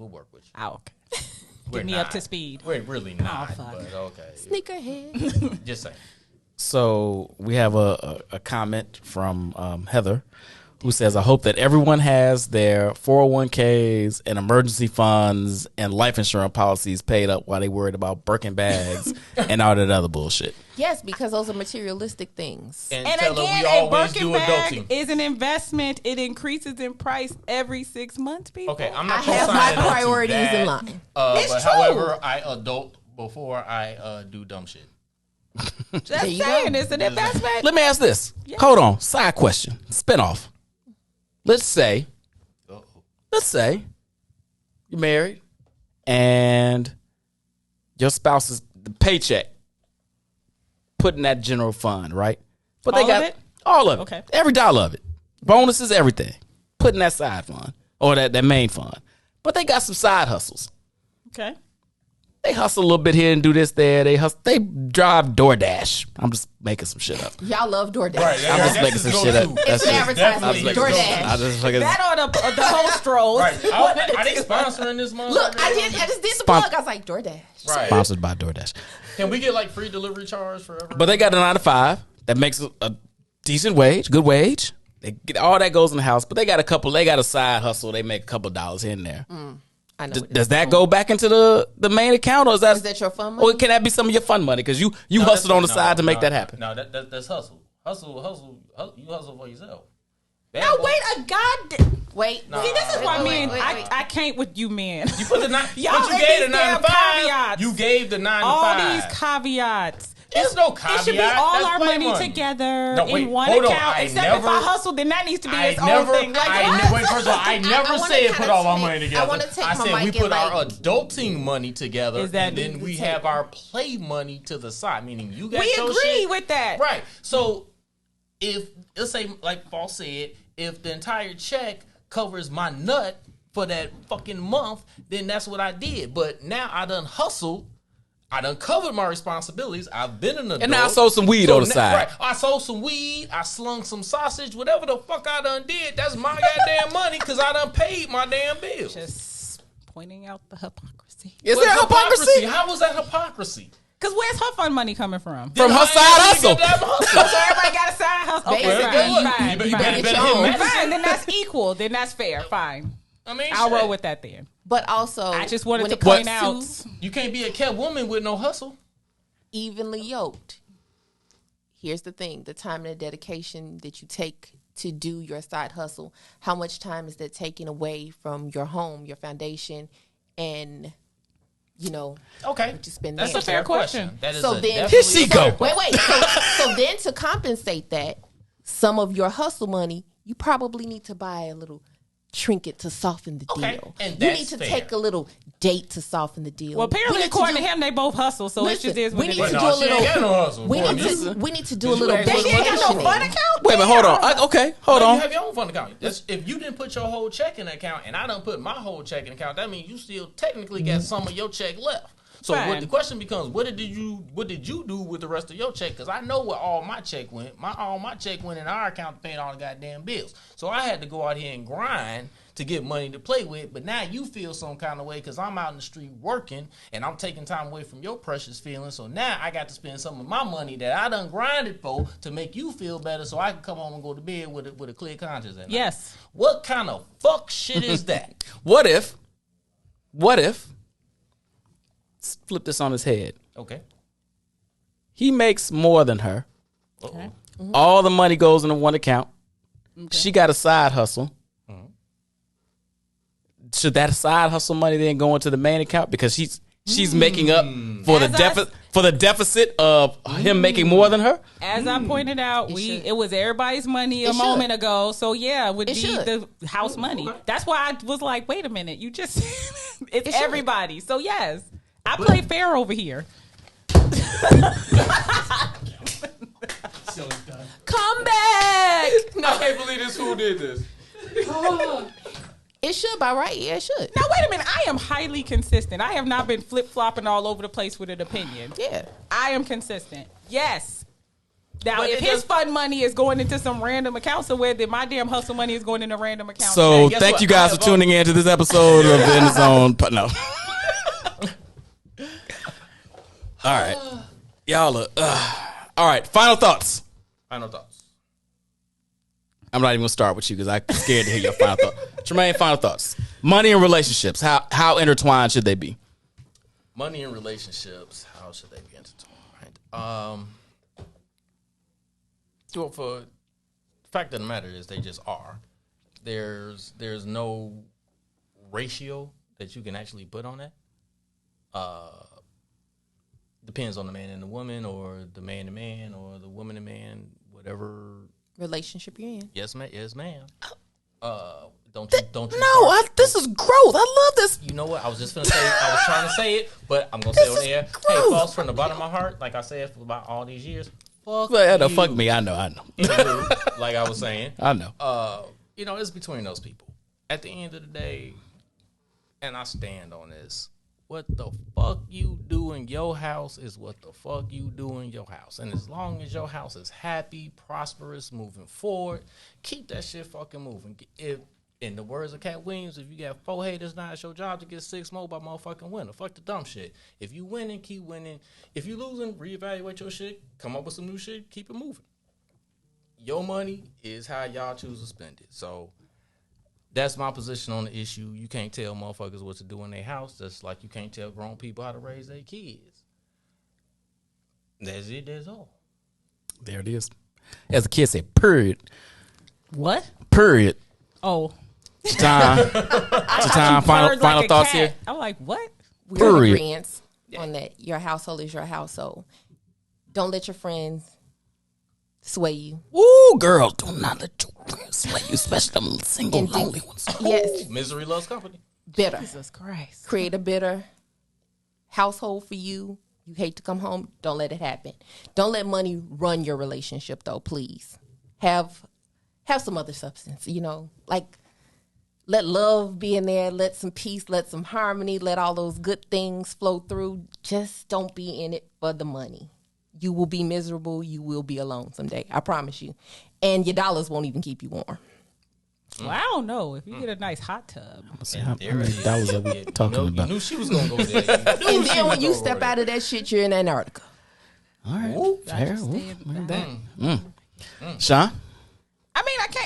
Oh, okay. We're Get me up not. to speed. We're really not, fuck. but okay. Sneakerhead. Just saying. So we have a comment from Heather, who says, I hope that everyone has their 401ks and emergency funds and life insurance policies paid up while they worried about Birkin bags and all that other bullshit. Yes, because those are materialistic things. And, And tell her again, we a always Birkin do bag adulting. is an investment. It increases in price every 6 months, people. Okay, I'm I not have my co-signing on to priorities that, in line. It's but true. however, I adult before I do dumb shit. Just There you saying, go. it's an investment. Let me ask this. Hold on. Side question. Spinoff. Let's say you're married and your spouse's the paycheck put in that general fund, right? But All they got of it? all of it. Okay. Every dollar of it. Bonuses, everything. Put in that side fund or that main fund. But they got some side hustles. Okay. They hustle a little bit here and do this there. They drive DoorDash. I'm just making some shit up. Y'all love DoorDash. Right, I'm just making some shit up. It's an advertisement. definitely DoorDash. I just fucking That or the host strolls. Right. Are they sponsoring this month? Look, I just did the plug. I was like, DoorDash. Right. sponsored by DoorDash. Can we get like free delivery charge forever? But they got a 9 to 5 that makes a decent wage, good wage. They get all that goes in the house, but they got a side hustle. They make a couple dollars here and there. I know. Does that go back into the main account, or is that your fun money? Or can that be some of your fun money? Because you hustled on the side to make that happen. No, that's hustle. Hustle. You hustle for yourself. No, wait a goddamn. Wait. See, this is why men. wait. I can't with you, men. You put the nine. Y'all But you and gave the these 9 to damn 5. caveats. You gave the 9 to All 5. these caveats. There's no caveat. It should be all That's our play money together No, wait, in one hold on. account. I Except never- if I hustle, then that needs to be its own thing. Like, Wait, first of all, I never wanna said kinda put all our take- money together. I wanna take I my said we mic put and, our like- adulting money together, Is that and then we the have table? our play money to the side. Meaning you got we your agree shit. with that. Right. So if let's say, like Paul said, if the entire check covers my nut for that fucking month, then that's what I did. But now I done hustled. I done covered my responsibilities. I've been an adult. And now I sold some weed on the side. Right. I sold some weed. I slung some sausage. Whatever the fuck I done did, that's my goddamn money because I done paid my damn bills. Just pointing out the hypocrisy. Is What's there hypocrisy? How was that hypocrisy? Because where's her fun money coming from? From her side hustle. So everybody got a side hustle. Okay, Well, fine. you better Fine. hit Madison. Fine, then that's equal. Then that's fair. Fine. I mean, I'll shit. roll with that then. But also, I just wanted when to it comes point out. You can't be a kept woman with no hustle. evenly yoked. Here's the thing: the time and the dedication that you take to do your side hustle. How much time is that taken away from your home, your foundation, and Okay, what you spend that's there? a fair question. question. That is So a then- definitely- Here she go. Wait. So then to compensate that, some of your hustle money, you probably need to buy a little trinket to soften the Okay, deal. and You that's need to fair. take a little date to soften the deal. Well, apparently, We need to according do- to him, they both hustle, so Listen, it just is what we it need is. to But do no, a she ain't little. got no hustle. We Boy, need to do a little. They They Wait, ain't got no benchmarking. fun account. Wait a minute, hold on. Okay, hold No, on. you have your own fund account. If you didn't put your whole checking account and I done put my whole checking account, that means you still technically got some of your check left. So Fine. the question becomes, what did you do with the rest of your check? Because I know where all my check went. All my check went in our account paying all the goddamn bills. So I had to go out here and grind to get money to play with. But now you feel some kind of way because I'm out in the street working and I'm taking time away from your precious feelings. So now I got to spend some of my money that I done grinded for to make you feel better so I can come home and go to bed with a clear conscience at night. Yes. What kind of fuck shit is that? What if? Let's flip this on his head. Okay. He makes more than her. Okay. All the money goes into one account. She got a side hustle. Should that side hustle money then go into the main account because she's making up for the deficit of him making more than her? As I pointed out, it was everybody's money a It moment should. ago. So yeah, it would It be should. the house money. That's why I was like, wait a minute, you just it's should. everybody. So yes, I play fair over here. Come back. I can't believe this fool did this. It should by right. Yeah, it should. Now wait a minute. I am highly consistent. I have not been flip flopping all over the place with an opinion. Yeah. I am consistent. Yes. Now, But if it his does- fund money is going into some random account somewhere, then my damn hustle money is going in a random account. So guess thank what? you guys I for have tuning in to this episode of In the Zone. No. All right. Y'all are, all right. Final thoughts. Final thoughts. I'm not even gonna start with you because I'm scared to hear your final thoughts. Tremaine, final thoughts. Money and relationships. How intertwined should they be? Money and relationships. How should they be intertwined? Well, for the fact of the matter is, they just are. There's no ratio that you can actually put on that. Depends on the man and the woman, or the man and man, or the woman and man, whatever. Relationship you're in. Yes, ma'am. Yes, ma'am. Don't you? No, this is growth. I love this. You know what? I was just gonna say. I was trying to say it, but I'm gonna say it on the air. Hey, false from the bottom of my heart, like I said for about all these years. Fuck you. Fuck me. I know. Anywho, like I was saying, I know. It's between those people. At the end of the day, and I stand on this. What the fuck you do in your house is what the fuck you do in your house. And as long as your house is happy, prosperous, moving forward, keep that shit fucking moving. If, in the words of Cat Williams, if you got 4 haters, now it's your job to get 6 more by motherfucking winner. Fuck the dumb shit. If you winning, keep winning. If you losing, reevaluate your shit, come up with some new shit, keep it moving. Your money is how y'all choose to spend it. So that's my position on the issue. You can't tell motherfuckers what to do in their house, just like you can't tell grown people how to raise their kids. That's it. That's all. There it is. As a kid say, period. What? Period. Oh. Time. Final thoughts here. I'm like, what? We're in agreement on that. Your household is your household. Don't let your friends sway you. Ooh, girl, do not let your friends sway you, especially them single, lonely ones. Yes. Misery loves company. Bitter. Jesus Christ. Create a bitter household for you. You hate to come home. Don't let it happen. Don't let money run your relationship, though, please. Have some other substance, like let love be in there. Let some peace, let some harmony, let all those good things flow through. Just don't be in it for the money. You will be miserable. You will be alone someday. I promise you. And your dollars won't even keep you warm. Well, I don't know. If you get a nice hot tub. How many dollars are we talking about? You knew she was going to go there. And then when you step out of that shit, you're in Antarctica. All right. Fair. Look at that. Sean?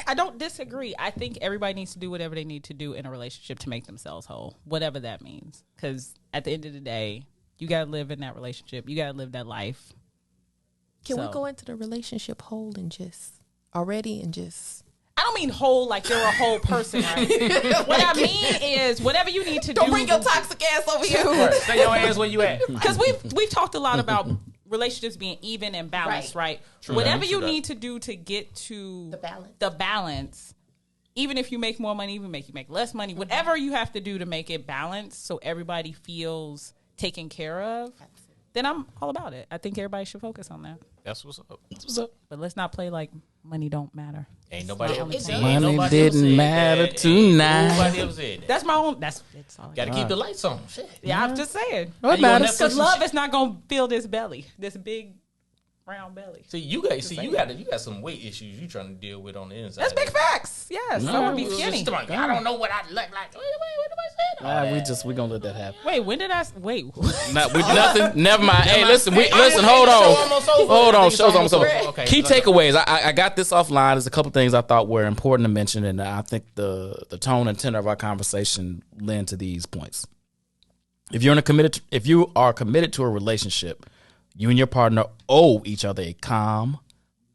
I don't disagree. I think everybody needs to do whatever they need to do in a relationship to make themselves whole, whatever that means. Because at the end of the day, you got to live in that relationship. You got to live that life. Can we go into the relationship whole and just I don't mean whole like you're a whole person, right? What I mean is whatever you need to do. Don't bring your toxic ass over here. Right. Stay your ass where you at. Because we've talked a lot about relationships being even and balanced, right? True. Whatever Yeah, you need to do to get to the balance, even if you make more money, even if you make less money, whatever you have to do to make it balanced so everybody feels taken care of, then I'm all about it. I think everybody should focus on that. That's what's up. But let's not play like money don't matter. Ain't nobody ever said money didn't matter tonight. Nobody ever said that. That's my own. That's all. Got to keep the lights on. Shit. Yeah, I'm just saying. What matters? Because love is not gonna fill this belly, this big round belly. See, you got some weight issues you trying to deal with on the inside. That's big facts. Yes, I want to be skinny. I don't know what I look like. Wait, nobody said that. We gonna let that happen. Wait, when did I? Wait. Nothing. Never mind. Hey, listen. Hold on. Show's almost over. Okay, Key takeaways. I got this offline. There's a couple things I thought were important to mention, and I think the tone and tenor of our conversation lend to these points. If you are committed to a relationship, you and your partner owe each other a calm,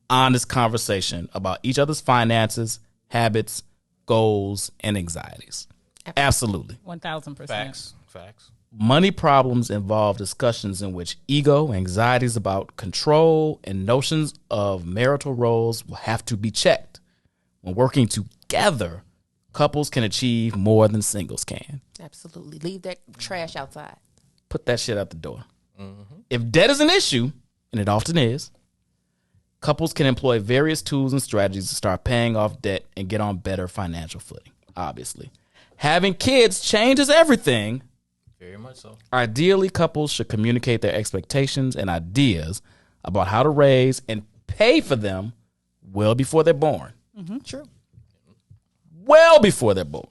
honest conversation about each other's finances, habits, goals, and anxieties. Absolutely. 1,000%. Facts. Money problems involve discussions in which ego, anxieties about control, and notions of marital roles will have to be checked. When working together, couples can achieve more than singles can. Absolutely. Leave that trash outside. Put that shit out the door. Mm-hmm. If debt is an issue, and it often is, couples can employ various tools and strategies to start paying off debt and get on better financial footing, obviously. Having kids changes everything. Very much so. Ideally, couples should communicate their expectations and ideas about how to raise and pay for them well before they're born. Mm-hmm. True. Well before they're born.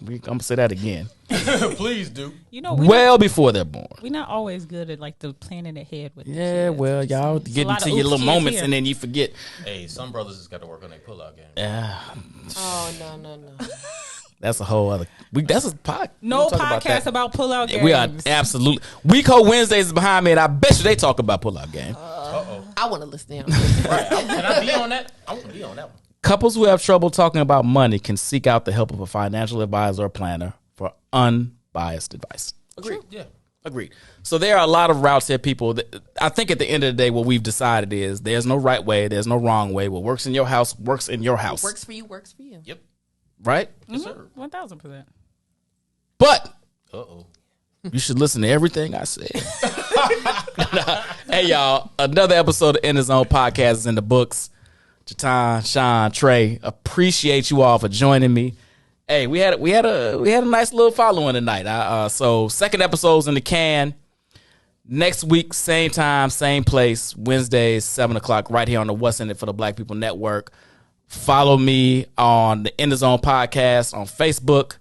I'm going to say that again. Please do. Before they're born. We're not always good at like the planning ahead with the Yeah, kids. well, y'all get into your little moments and then you forget. Hey, some brothers just got to work on their pull-out game. Yeah. Oh, no. That's a whole other. That's a podcast. No podcast about pull-out games. We are absolutely. Week Ho Wednesdays is behind me, and I bet you they talk about pull-out game. I want to listen to him. Right. Can I be on that? I want to be on that one. Couples who have trouble talking about money can seek out the help of a financial advisor or planner for unbiased advice. Agreed. Yeah. Agreed. So there are a lot of routes here, people. I think at the end of the day, what we've decided is there's no right way, there's no wrong way. What works in your house works in your house. Works for you, works for you. Yep. Right? Yes, sir. 1000%. But Uh-oh. you should listen to everything I said. Hey, y'all. Another episode of In the Zone Podcast is in the books. Jatan, Sean, Trey, appreciate you all for joining me. Hey, we had a nice little following tonight. So second episode's in the can. Next week, same time, same place, Wednesdays, 7:00, right here on the What's in It for the Black People Network. Follow me on the In the Zone Podcast on Facebook.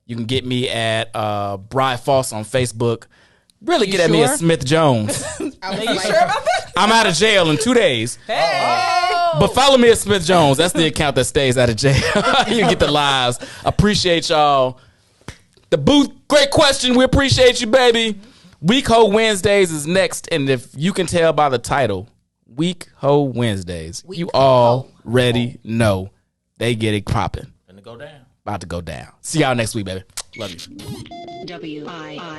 You can get me at Bri Foss on Facebook. Really get at me at Smith Jones. I was Are you like, sure about that? I'm out of jail in 2 days. But follow me at Smith Jones. That's the account that stays out of jail. You get the lives. Appreciate y'all. The booth, great question. We appreciate you, baby. Week Ho Wednesdays is next. And if you can tell by the title, Week Ho Wednesdays, Week you Ho. already know they get it popping. Finna go down. About to go down. See y'all next week, baby. Love you. WIIFTBPM.